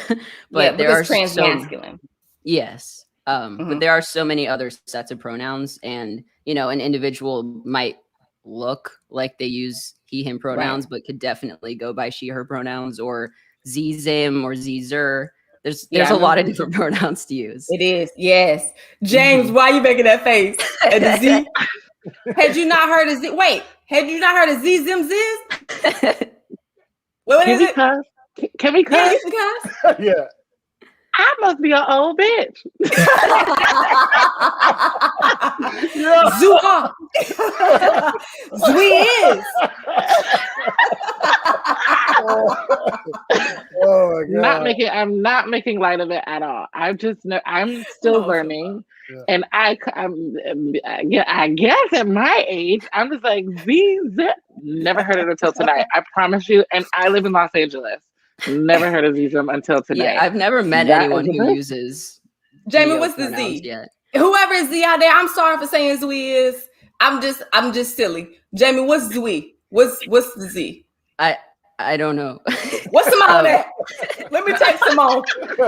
But there are because trans so masculine. yes. But there are so many other sets of pronouns, and an individual might look like they use he him pronouns, but could definitely go by she her pronouns, or z zim or z zer. There's a lot of different pronouns to use. It is, yes. James, why are you making that face at the Z? Had you not heard of Z? Wait, had you not heard of Z Zim Ziz? What is it? Can we cuss? Yeah, you can cuss. Yeah. I must be an old bitch. Zua. Zui is. Oh my God. I'm not making light of it at all. I'm still learning. Yeah. And I guess at my age, I'm just like, never heard it until tonight. I promise you. And I live in Los Angeles. Never heard of Zizum until tonight. Yeah, I've never met anyone who uses Jamie, what's the Z? Yet. Whoever is Z out there, I'm sorry for saying Zui is. I'm just silly. Jamie, what's Zui? What's the Z? I don't know. What's Simone at? Let me take Simone.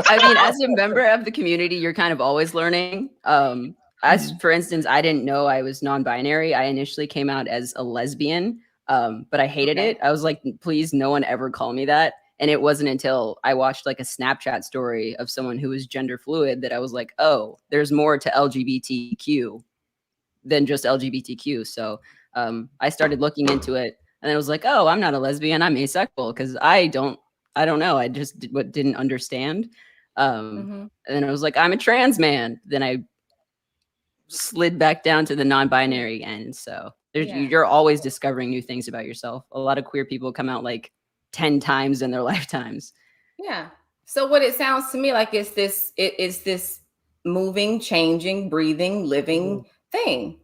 I mean, as a member of the community, you're kind of always learning. As for instance, I didn't know I was non-binary. I initially came out as a lesbian, but I hated it. I was like, please, no one ever call me that. And it wasn't until I watched like a Snapchat story of someone who was gender fluid that I was like, oh, there's more to LGBTQ than just LGBTQ. So I started looking into it, and I was like, oh, I'm not a lesbian, I'm asexual, because I don't know. I just didn't understand. And then I was like, I'm a trans man. Then I slid back down to the non-binary end. So you're always discovering new things about yourself. A lot of queer people come out like 10 times in their lifetimes. Yeah. So what it sounds to me like is this moving, changing, breathing, living thing.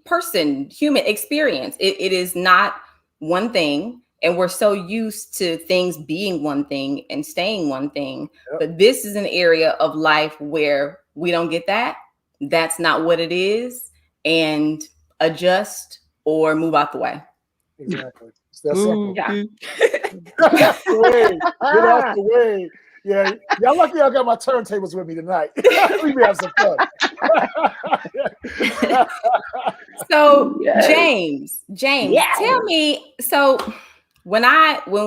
Person, human experience. It is not one thing. And we're so used to things being one thing and staying one thing. Yep. But this is an area of life where we don't get that. That's not what it is. And adjust or move out the way. Exactly. That's simple. Yeah. Get off the way. Yeah, y'all lucky I got my turntables with me tonight. We have some fun. So James, tell me. So when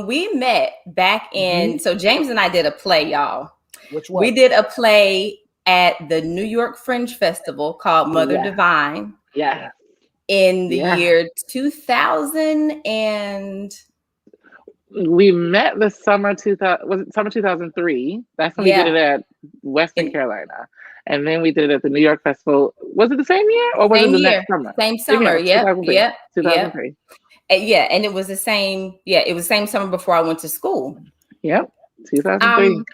we met back in, so James and I did a play, y'all. Which one? We did a play at the New York Fringe Festival called Mother Divine. Yeah. In the year 2000, and we met the summer 2000. Was it summer 2003? That's when we did it at Western Carolina, and then we did it at the New York Festival. Was it the same year, or was it the next summer? Same summer. Yeah. 2003. Yeah, and it was the same. Yeah, it was the same summer before I went to school. Yep, 2003.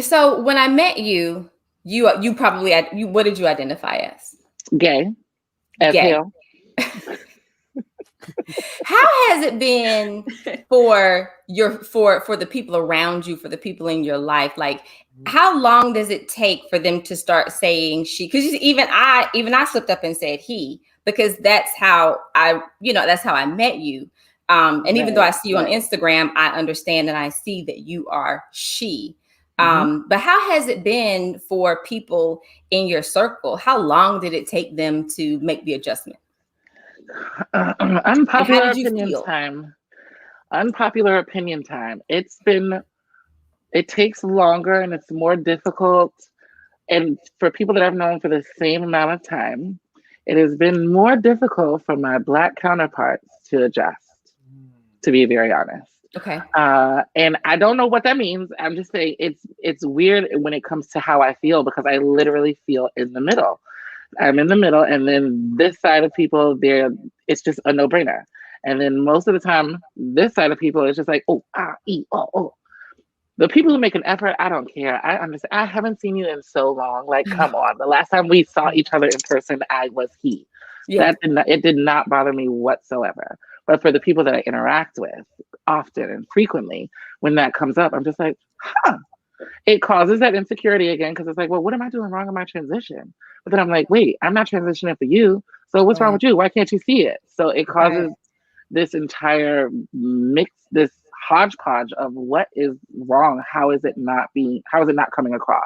So when I met you, you probably what did you identify as? Gay. As hell. How has it been for the people around you, for the people in your life? Like, how long does it take for them to start saying she? Because even I slipped up and said he, because that's how I met you. And even though I see you on Instagram, I understand and I see that you are she. But how has it been for people in your circle? How long did it take them to make the adjustment? Unpopular opinion time. Unpopular opinion time. It takes longer and it's more difficult. And for people that I've known for the same amount of time, it has been more difficult for my Black counterparts to adjust, to be very honest. Okay. And I don't know what that means. I'm just saying it's weird when it comes to how I feel, because I literally feel in the middle. I'm in the middle, and then this side of people, it's just a no-brainer. And then most of the time, this side of people is just like, oh, oh. The people who make an effort, I don't care. I understand. I haven't seen you in so long. Like, come on. The last time we saw each other in person, I was he. Yeah. It did not bother me whatsoever. But for the people that I interact with often and frequently, when that comes up, I'm just like, it causes that insecurity again, because it's like, well, what am I doing wrong in my transition? But then I'm like, wait, I'm not transitioning for you. So what's wrong with you? Why can't you see it? So it causes this entire mix, this hodgepodge of what is wrong. How is it not coming across?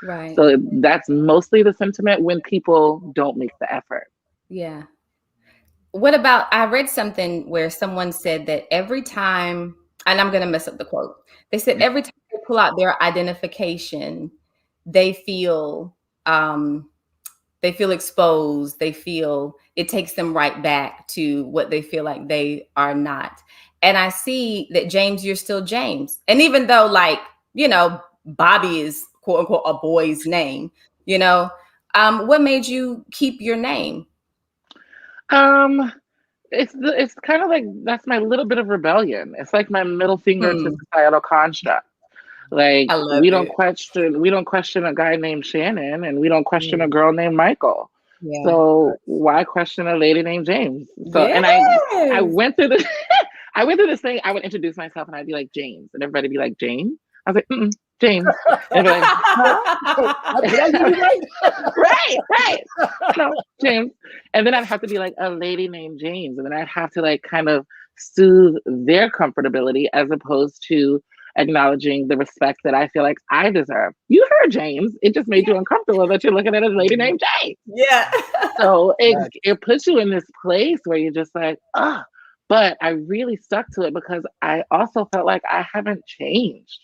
Right. So that's mostly the sentiment when people don't make the effort. Yeah. What about, I read something where someone said that every time, and I'm going to mess up the quote. They said every time they pull out their identification, they feel exposed. They feel it takes them right back to what they feel like they are not. And I see that, James, you're still James. And even though, like, you know, Bobby is quote unquote a boy's name, you know, what made you keep your name? It's kind of like, that's my little bit of rebellion. It's like my middle finger to societal construct. Like, we don't question a guy named Shannon, and we don't question a girl named Michael. Yeah. So why question a lady named James? So and I went through this I went through this thing. I would introduce myself and I'd be like, James, and everybody would be like, James? I was like, James. And like, right. No, James. And then I'd have to be like, a lady named James. And then I'd have to like kind of soothe their comfortability as opposed to acknowledging the respect that I feel like I deserve. You heard James. It just made you uncomfortable that you're looking at a lady named James. Yeah. So it puts you in this place where you're just like, oh. But I really stuck to it because I also felt like I haven't changed.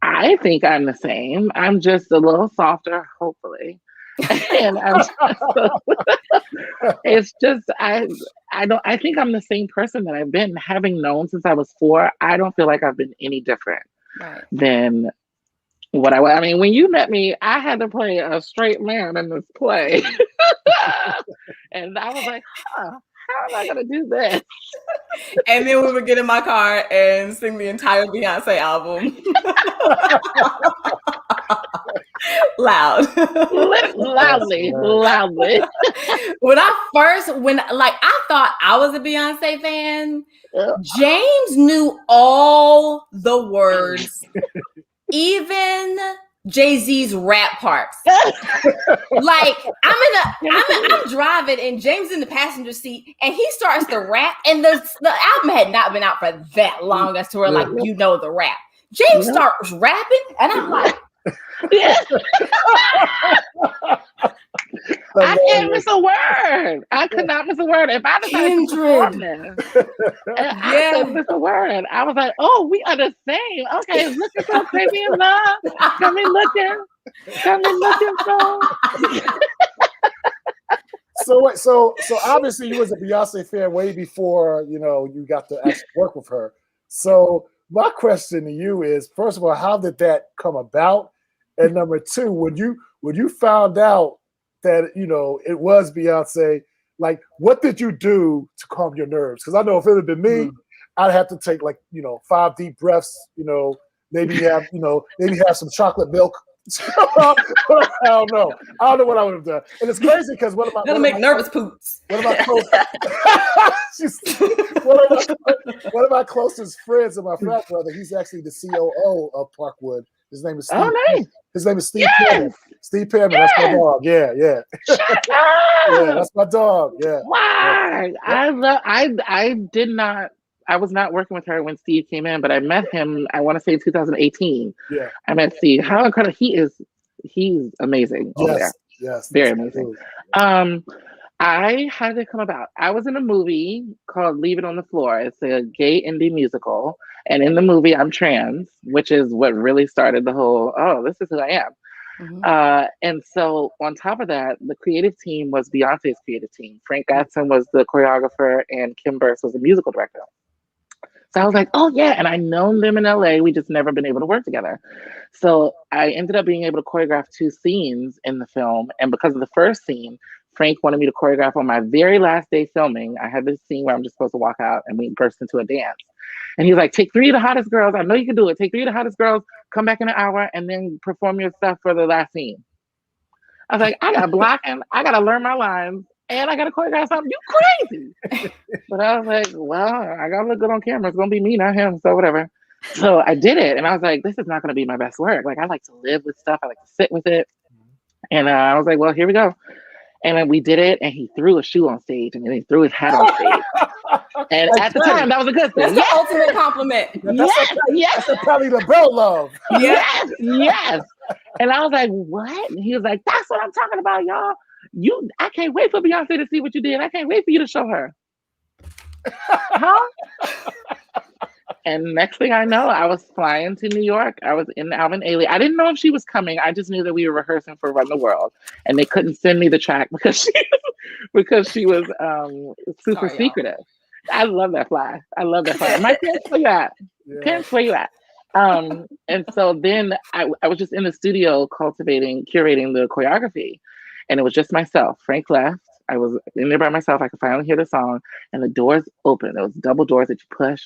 I think I'm the same. I'm just a little softer, hopefully. And it's just I think I'm the same person that I've been, having known since I was 4. I don't feel like I've been any different than what I mean, when you met me, I had to play a straight man in this play. And I was like, how am I gonna do this? And then we would get in my car and sing the entire Beyonce album. Loudly. When I thought I was a Beyonce fan, James knew all the words, even Jay-Z's rap parts. Like I'm driving and James in the passenger seat and he starts to rap, and the album had not been out for that long as to where like you know the rap. James starts rapping and I'm like, I can't miss a word. I could not miss a word. If I decided to perform this, I couldn't miss a word. I was like, oh, we are the same. Okay, it's looking so crazy in love. Come in looking so. So obviously you was a Beyonce fan way before, you know, you got to actually work with her. So my question to you is, first of all, how did that come about? And number 2, when you found out that, you know, it was Beyonce, like, what did you do to calm your nerves? Because I know if it had been me, I'd have to take, like, you know, 5 deep breaths, you know, maybe have some chocolate milk. I don't know what I would have done. And it's crazy because one of my nervous poops. One of my closest friends and my frat brother, he's actually the COO of Parkwood. His name is Steve. Oh, nice. His name is Steve Perman. Steve Perman, that's my dog. Yeah. Yeah, that's my dog. Yeah. Wow. Yeah. I was not working with her when Steve came in, but I met him, I want to say 2018. Yeah. I met Steve. How incredible he's amazing over there. Yes. Very amazing. I had it come about. I was in a movie called Leave It on the Floor. It's a gay indie musical. And in the movie, I'm trans, which is what really started the whole, oh, this is who I am. Mm-hmm. And so on top of that, the creative team was Beyonce's creative team. Frank Gatson was the choreographer and Kim Burse was the musical director. So I was like, oh yeah. And I known them in LA. We just never been able to work together. So I ended up being able to choreograph 2 scenes in the film. And because of the first scene, Frank wanted me to choreograph on my very last day filming. I had this scene where I'm just supposed to walk out and we burst into a dance. And he was like, take 3 of the hottest girls. I know you can do it. Take 3 of the hottest girls, come back in an hour, and then perform your stuff for the last scene. I was like, I got blocking. I got to learn my lines. And I got to choreograph something. You crazy. But I was like, well, I got to look good on camera. It's going to be me, not him. So whatever. So I did it. And I was like, this is not going to be my best work. Like, I like to live with stuff. I like to sit with it. And I was like, well, here we go. And then we did it, and he threw a shoe on stage, and then he threw his hat on stage. And Like at the Teddy. time, that was a good thing. That's the ultimate compliment. Yes. That's probably the belt love. Yes. And I was like, what? And he was like, that's what I'm talking about, y'all. I can't wait for Beyonce to see what you did. I can't wait for you to show her. Huh? And next thing I know, I was flying to New York. I was in Alvin Ailey. I didn't know if she was coming. I just knew that we were rehearsing for Run the World, and they couldn't send me the track because she was super secretive. I love that fly. My parents, where you at? Parents, where you at? And so then I was just in the studio curating the choreography, and it was just myself. Frank left. I was in there by myself. I could finally hear the song, and the doors opened. There was double doors that you push.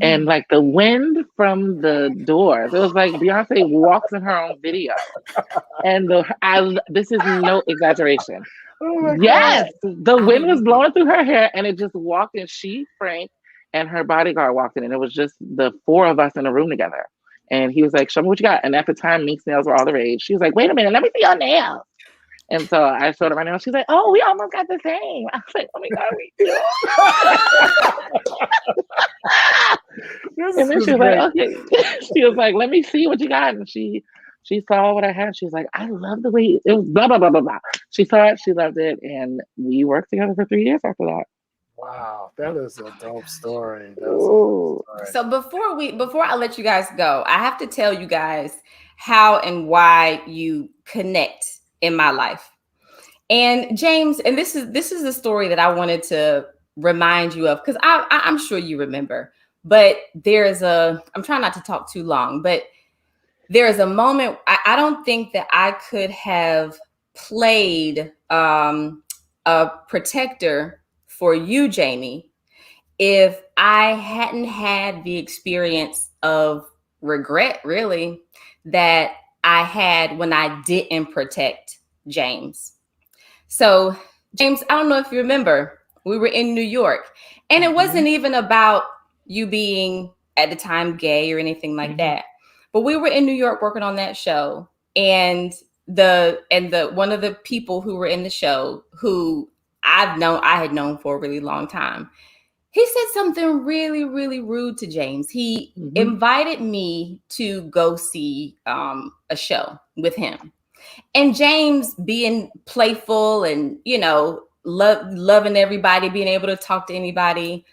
And like the wind from the doors, it was like Beyonce walks in her own video. And this is no exaggeration. Oh yes, the wind was blowing through her hair, and it just walked in. She, Frank, and her bodyguard walked in, and it was just the four of us in a room together. And he was like, "Show me what you got." And at the time, Meek's nails were all the rage. She was like, "Wait a minute, let me see your nails." And so I showed her my nails. She's like, "Oh, we almost got the same." I was like, "Oh my God, we do." And then she was like, "Okay." She was like, "Let me see what you got." And she saw what I had. She was like, "I love the way it was blah, blah, blah, blah, blah." She saw it. She loved it. And we worked together for 3 years after that. Wow, that is a dope story. So before I let you guys go, I have to tell you guys how and why you connect in my life. And James, and this is a story that I wanted to remind you of, because I'm sure you remember, but I'm trying not to talk too long, but there is a moment, I don't think that I could have played a protector for you, Jamie, if I hadn't had the experience of regret, really, that I had when I didn't protect James. So, James, I don't know if you remember, we were in New York, and it wasn't even about you being at the time gay or anything like that. But we were in New York working on that show, and the one of the people who were in the show, who I had known for a really long time, he said something really, really rude to James. He invited me to go see a show with him. And James, being playful and, loving everybody, being able to talk to anybody,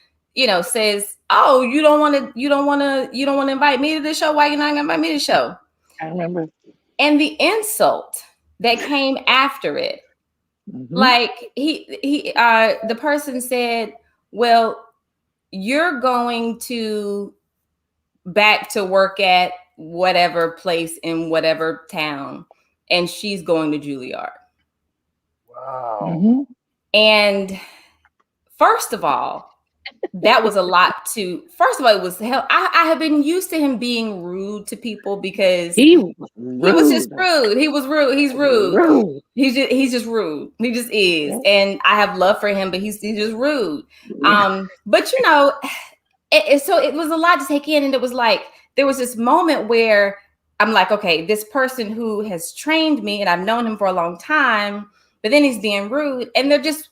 says, "Oh, you don't want to invite me to the show? Why you not gonna invite me to the show?" I remember. And the insult that came after it, like the person said, "Well, you're going to back to work at whatever place in whatever town, and she's going to Juilliard." Wow. And first of all, that was a lot to. First of all, it was hell. I have been used to him being rude to people because he was just rude. He was rude. He's rude. He's just rude. He just is. And I have love for him, but he's just rude. But so it was a lot to take in, and it was like there was this moment where I'm like, okay, this person who has trained me and I've known him for a long time, but then he's being rude, and they're just,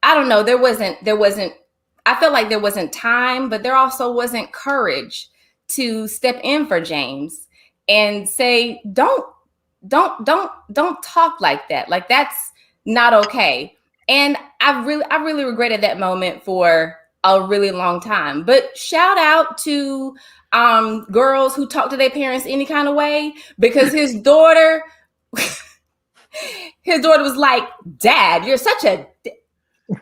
I don't know. There wasn't. I felt like there wasn't time, but there also wasn't courage to step in for James and say, don't talk like that. Like, that's not okay. And I really regretted that moment for a really long time. But shout out to girls who talk to their parents any kind of way, because his daughter was like, "Dad, you're such a..."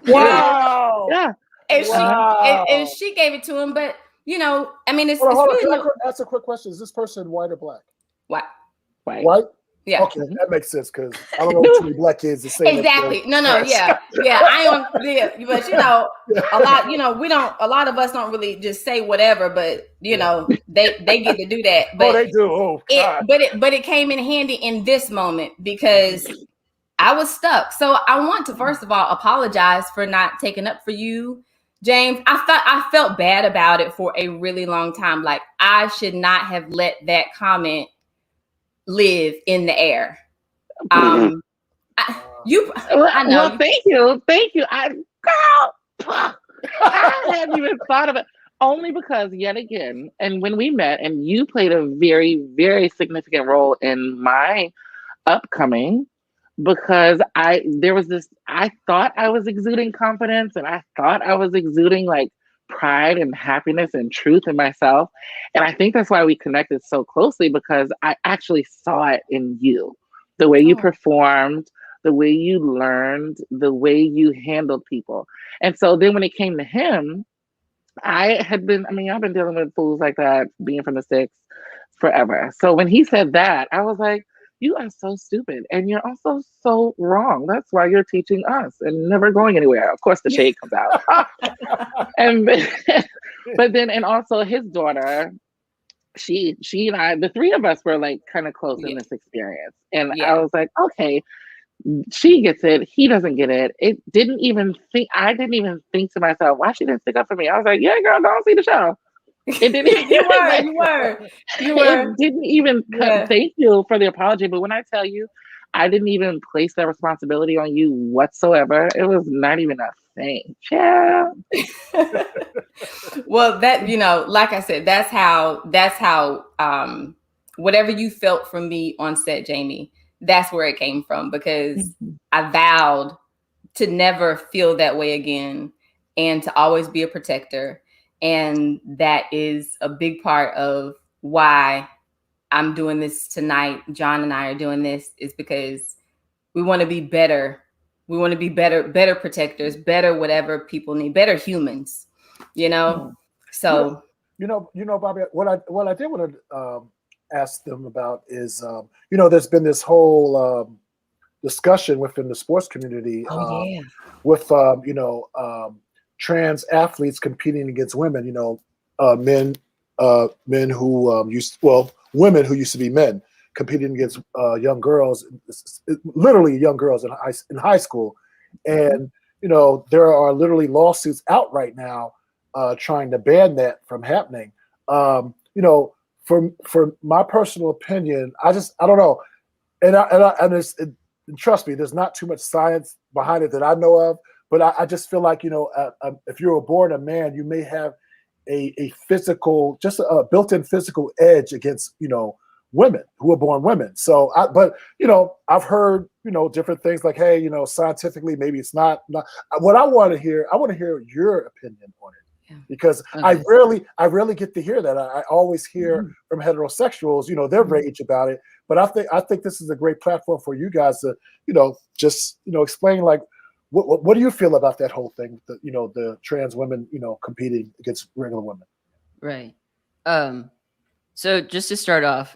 Wow. Yeah. And she gave it to him, but I mean, it's really Can I ask a quick question? Is this person white or black? What? White? Yeah. Okay, that makes sense, because I don't know too many black kids to say exactly. No, yeah. I am, but a lot. A lot of us don't really just say whatever, but they get to do that. But they do. Oh, God. But it came in handy in this moment because I was stuck. So I want to first of all apologize for not taking up for you, James. I felt bad about it for a really long time. Like, I should not have let that comment live in the air. I know. Well, thank you. I hadn't even thought of it. Only because, yet again, and when we met, and you played a very, very significant role in my upcoming, because I thought I was exuding confidence, and I thought I was exuding like pride and happiness and truth in myself. And I think that's why we connected so closely, because I actually saw it in you. The way you performed, the way you learned, the way you handled people. And so then when it came to him, I've been dealing with fools like that, being from the six, forever. So when he said that, I was like, you are so stupid. And you're also so wrong. That's why you're teaching us and never going anywhere. Of course, the shade comes out. And also his daughter, she and I, the three of us were like kind of close in this experience. And I was like, okay, she gets it. He doesn't get it. I didn't even think to myself, why she didn't stick up for me? I was like, yeah, girl, don't see the show. It didn't even, you were. It didn't even thank you for the apology. But when I tell you, I didn't even place that responsibility on you whatsoever. It was not even a thing. Yeah. Well, that, like I said, that's how whatever you felt from me on set, Jamie, that's where it came from, because I vowed to never feel that way again and to always be a protector. And that is a big part of why I'm doing this tonight. John and I are doing this is because we want to be better. We want to be better protectors, better whatever people need, better humans, So, Bobby, what I did want to ask them about is, there's been this whole discussion within the sports community with, trans athletes competing against women, women who used to be men competing against young girls, literally young girls in high school. And, there are literally lawsuits out right now trying to ban that from happening. For my personal opinion, I don't know. And trust me, there's not too much science behind it that I know of. But I just feel like, if you were born a man, you may have a physical, just a built-in physical edge against, women who are born women. So, I've heard, different things like, hey, scientifically, maybe it's not. What I want to hear your opinion on it, because I rarely get to hear that. I always hear from heterosexuals, their rage about it. But I think this is a great platform for you guys to, just, explain like, what do you feel about that whole thing? The trans women, competing against regular women. Right. So just to start off,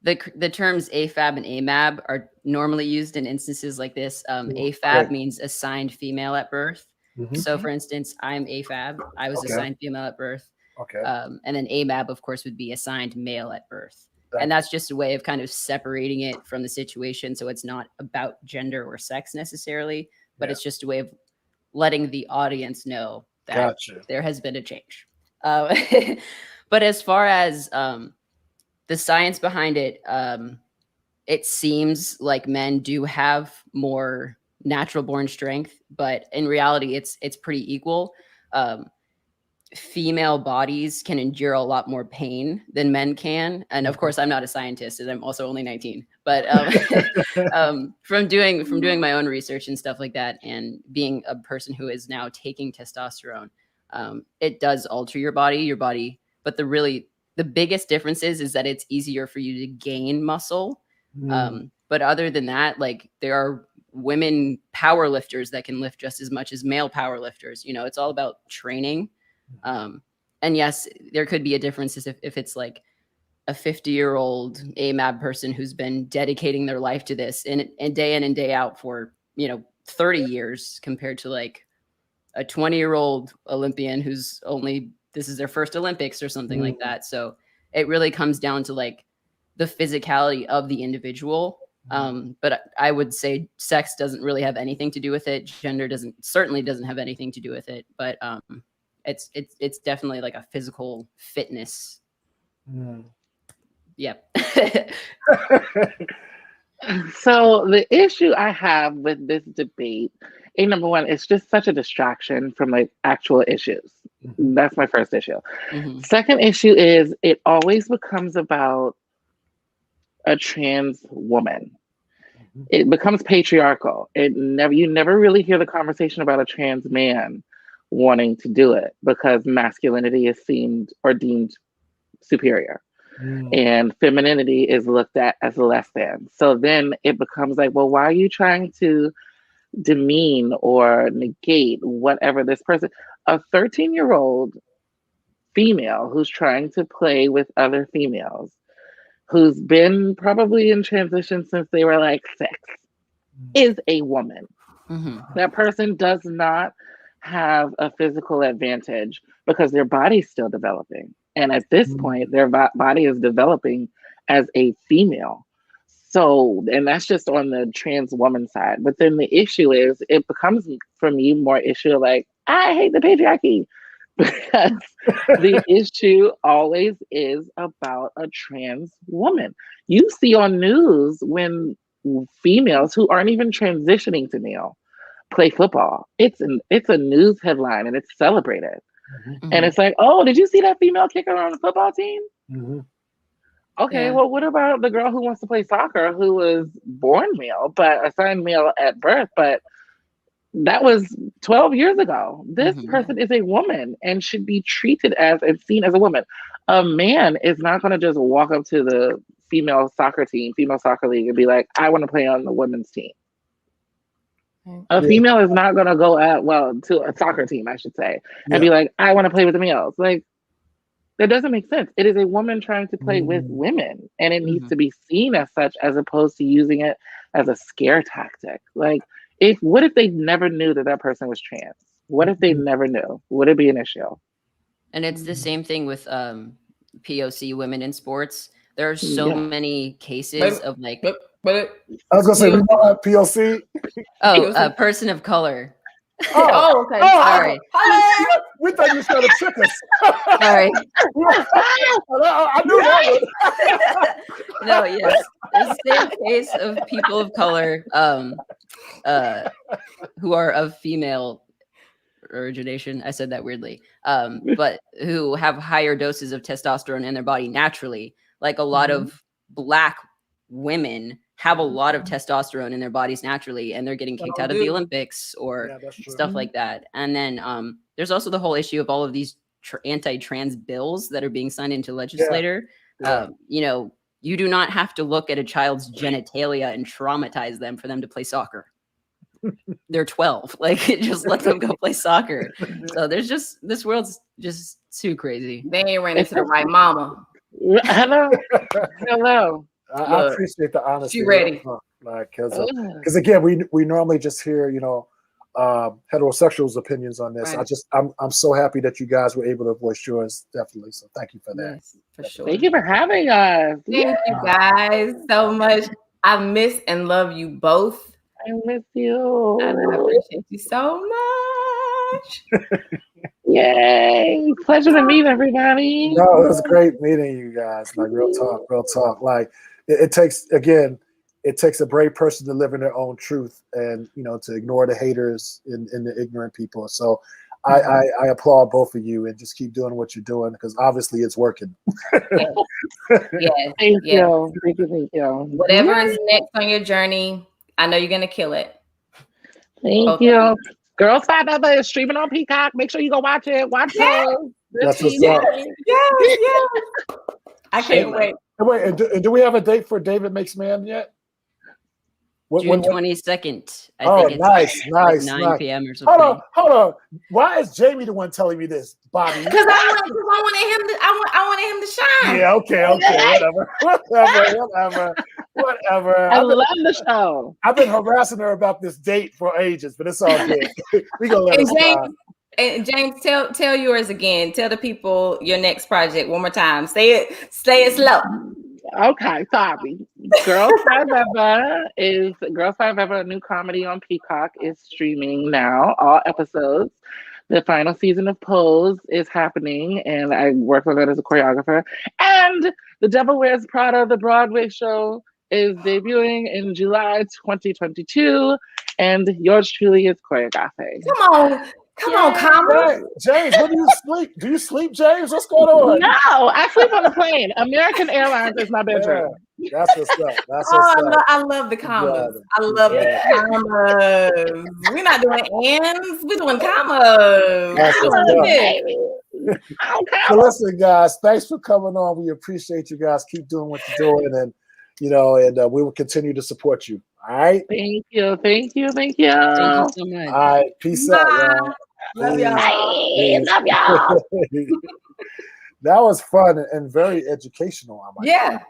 the terms AFAB and AMAB are normally used in instances like this. AFAB means assigned female at birth. So for instance, I'm AFAB. I was assigned female at birth. Okay. And then AMAB, of course, would be assigned male at birth. And that's just a way of kind of separating it from the situation. So it's not about gender or sex necessarily, but it's just a way of letting the audience know that there has been a change. But as far as the science behind it, it seems like men do have more natural born strength, but in reality, it's pretty equal. Female bodies can endure a lot more pain than men can. And of course, I'm not a scientist and I'm also only 19, but from doing my own research and stuff like that, and being a person who is now taking testosterone, it does alter your body, but the biggest difference is that it's easier for you to gain muscle. But other than that, like, there are women power lifters that can lift just as much as male power lifters. It's all about training. And yes, there could be a difference if it's like a 50-year-old AMAB person who's been dedicating their life to this and day in and day out for, 30 years compared to like a 20-year-old Olympian who's this is their first Olympics or something like that. So it really comes down to like the physicality of the individual. But I would say sex doesn't really have anything to do with it. Gender certainly doesn't have anything to do with it. But it's definitely like a physical fitness. Yep. So the issue I have with this debate, number one, it's just such a distraction from like actual issues. That's my first issue. Second issue is it always becomes about a trans woman. It becomes patriarchal. You never really hear the conversation about a trans man wanting to do it because masculinity is deemed superior. And femininity is looked at as less than. So then it becomes like, well, why are you trying to demean or negate whatever this person, a 13-year-old female who's trying to play with other females, who's been probably in transition since they were like 6, is a woman. That person does not have a physical advantage because their body's still developing. And at this point, their body is developing as a female. So, and that's just on the trans woman side. But then the issue is, it becomes for me more issue like, I hate the patriarchy. Because the issue always is about a trans woman. You see on news when females who aren't even transitioning to male play football. It's a news headline and it's celebrated. And it's like, oh, did you see that female kicker on the football team? Okay, well, what about the girl who wants to play soccer who was born male, but assigned male at birth, but that was 12 years ago. This person is a woman and should be treated as and seen as a woman. A man is not going to just walk up to the female soccer league and be like, I want to play on the women's team. A female is not going to go to a soccer team, I should say, and be like, I want to play with the males. Like, that doesn't make sense. It is a woman trying to play with women, and it needs to be seen as such, as opposed to using it as a scare tactic. Like, what if they never knew that person was trans? What if they never knew? Would it be an issue? And it's the same thing with POC women in sports. There are so many cases of like. I was gonna say, we know about POC. A person of color. Okay. Sorry. We thought you were trying to trick us. Sorry. I knew that one. No, yes. There's the same case of people of color who are of female origination. I said that weirdly. But who have higher doses of testosterone in their body naturally. Like a lot of Black women have a lot of testosterone in their bodies naturally, and they're getting kicked out of the Olympics or stuff like that. And then there's also the whole issue of all of these anti-trans bills that are being signed into legislature. You do not have to look at a child's genitalia and traumatize them for them to play soccer. They're 12. Like, just let them go play soccer. So this world's just too crazy. They ain't ran into the right mama. Hello. I appreciate the honesty. She ready? Like, because again, we normally just hear heterosexuals' opinions on this. Right. I'm so happy that you guys were able to voice yours. Definitely. So thank you for that. Yes, for sure. Thank you for having us. Thank you guys so much. I miss and love you both. I miss you. And I appreciate you so much. Yay! Pleasure to meet everybody. No, it was great meeting you guys. Like, real talk. Like, it takes a brave person to live in their own truth, and to ignore the haters and the ignorant people. So I applaud both of you, and just keep doing what you're doing, because obviously it's working. Thank you. Whatever is next on your journey, I know you're gonna kill it. Thank you. Girls 5 Ever is streaming on Peacock. Make sure you go watch it. That's what's up. Yes. I can't wait. Wait, and do we have a date for David Makes Man yet? June 22nd. I think it's nice. 9 p.m. or something. Hold on. Why is Jamie the one telling me this, Bobby? Because I wanted him to shine. Yeah, okay. Whatever. I love the show. I've been harassing her about this date for ages, but it's all good. We gonna let it slide. And James, tell yours again. Tell the people your next project one more time. Say it slow. Okay, sorry. Girls 5 Ever, a new comedy on Peacock, is streaming now. All episodes. The final season of Pose is happening, and I work on that as a choreographer. And The Devil Wears Prada, the Broadway show, is debuting in July 2022, and yours truly is choreographing. Come on, Comma. James, what do you sleep? Do you sleep, James? What's going on? No, I sleep on a plane. American Airlines is my bedroom. Yeah, that's what's up. That's what's up. I love the commas. I love the commas. We're not doing ands. We're doing commas. That's I what's love up. it. So listen, guys, thanks for coming on. We appreciate you guys. Keep doing what you're doing, and we will continue to support you. All right. Thank you. Thank you. Thank you so much. All right. Peace out, y'all. Love y'all. Bye. Love y'all. That was fun and very educational. Yeah.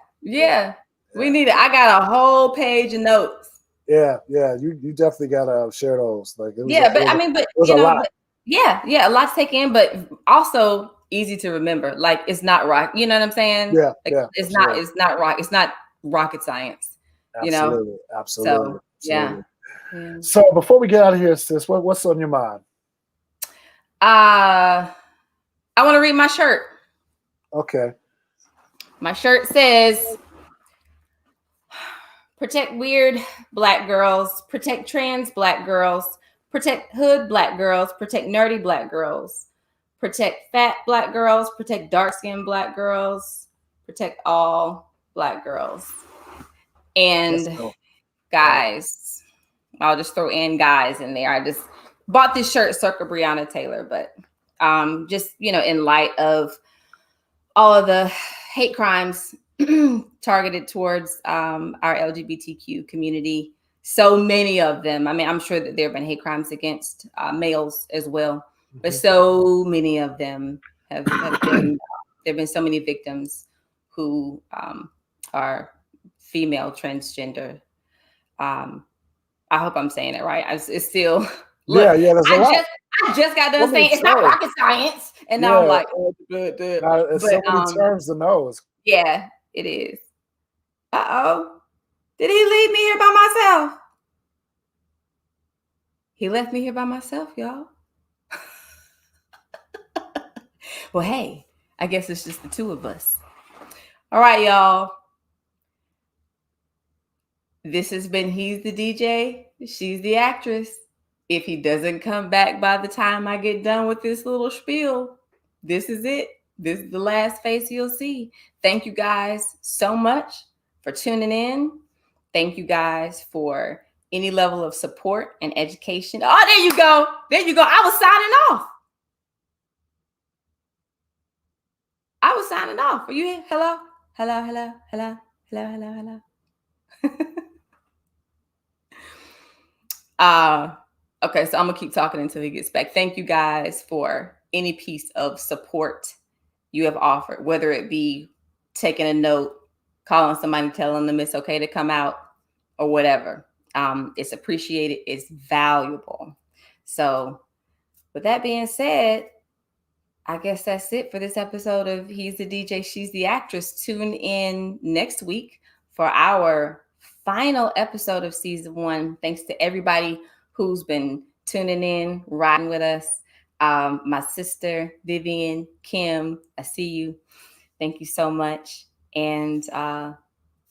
We need it. I got a whole page of notes. Yeah. You definitely gotta share those. Like, it was it was a lot. A lot to take in, but also easy to remember. Like, it's not rock. You know what I'm saying? Yeah. It's not rock. It's not rocket science. Absolutely. So, yeah. So before we get out of here, sis, what's on your mind? I want to read my shirt. Okay. My shirt says, protect weird Black girls, protect trans Black girls, protect hood Black girls, protect nerdy Black girls, protect fat Black girls, protect dark-skinned Black girls, protect all Black girls. And guys, I'll just throw in guys in there. I just bought this shirt circa Breonna Taylor, but just, in light of all of the hate crimes targeted towards our LGBTQ community, so many of them. I mean, I'm sure that there have been hate crimes against males as well, but so many of them have been, there have been so many victims who are female transgender. I hope I'm saying it right. It's still, look, there's a lot. I just got done saying it's not rocket science, and now I'm like, it's so many terms to know. Yeah, it is. Did he leave me here by myself? He left me here by myself, y'all. Well, hey, I guess it's just the two of us. All right, y'all. This has been He's the DJ, She's the Actress. If he doesn't come back by the time I get done with this little spiel, this is it. This is the last face you'll see. Thank you guys so much for tuning in. Thank you guys for any level of support and education. Oh, there you go. There you go. I was signing off. Are you here? Hello? Hello. Okay, so I'm gonna keep talking until he gets back. Thank you guys for any piece of support you have offered, whether it be taking a note, calling somebody, telling them it's okay to come out, or whatever. It's appreciated, it's valuable. So with that being said, I guess that's it for this episode of He's the DJ, She's the Actress. Tune in next week for our final episode of season 1. Thanks to everybody who's been tuning in, riding with us. My sister, Vivian, Kim, I see you. Thank you so much. And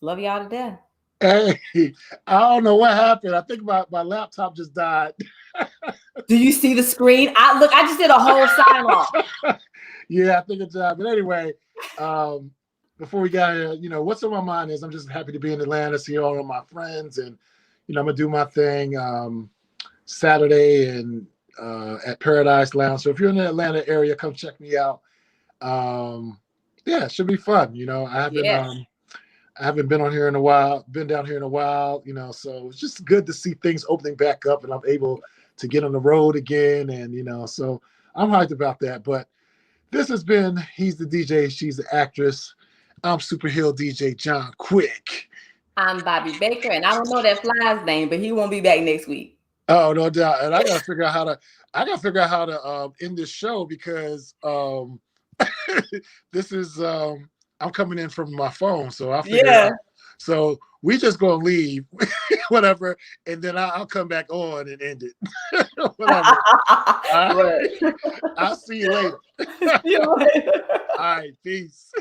love y'all to death. Hey, I don't know what happened. I think my laptop just died. Do you see the screen? I just did a whole sign off. Yeah, I think it died. But anyway, before we got here, what's on my mind is I'm just happy to be in Atlanta, see all of my friends, and I'm gonna do my thing Saturday and at Paradise Lounge. So if you're in the Atlanta area, come check me out. Yeah, it should be fun. I haven't been on here in a while, been down here in a while, so it's just good to see things opening back up and I'm able to get on the road again. And, so I'm hyped about that. But this has been He's the DJ, She's the Actress. I'm Super Hill DJ John Quick. I'm Bobby Baker, and I don't know that fly's name, but he won't be back next week. Oh, no doubt. And I got to figure out how to end this show because this is I'm coming in from my phone, so I'll figure it out. So we just gonna leave, whatever, and then I'll come back on and end it. Whatever. All right. I'll see you later. All right, peace.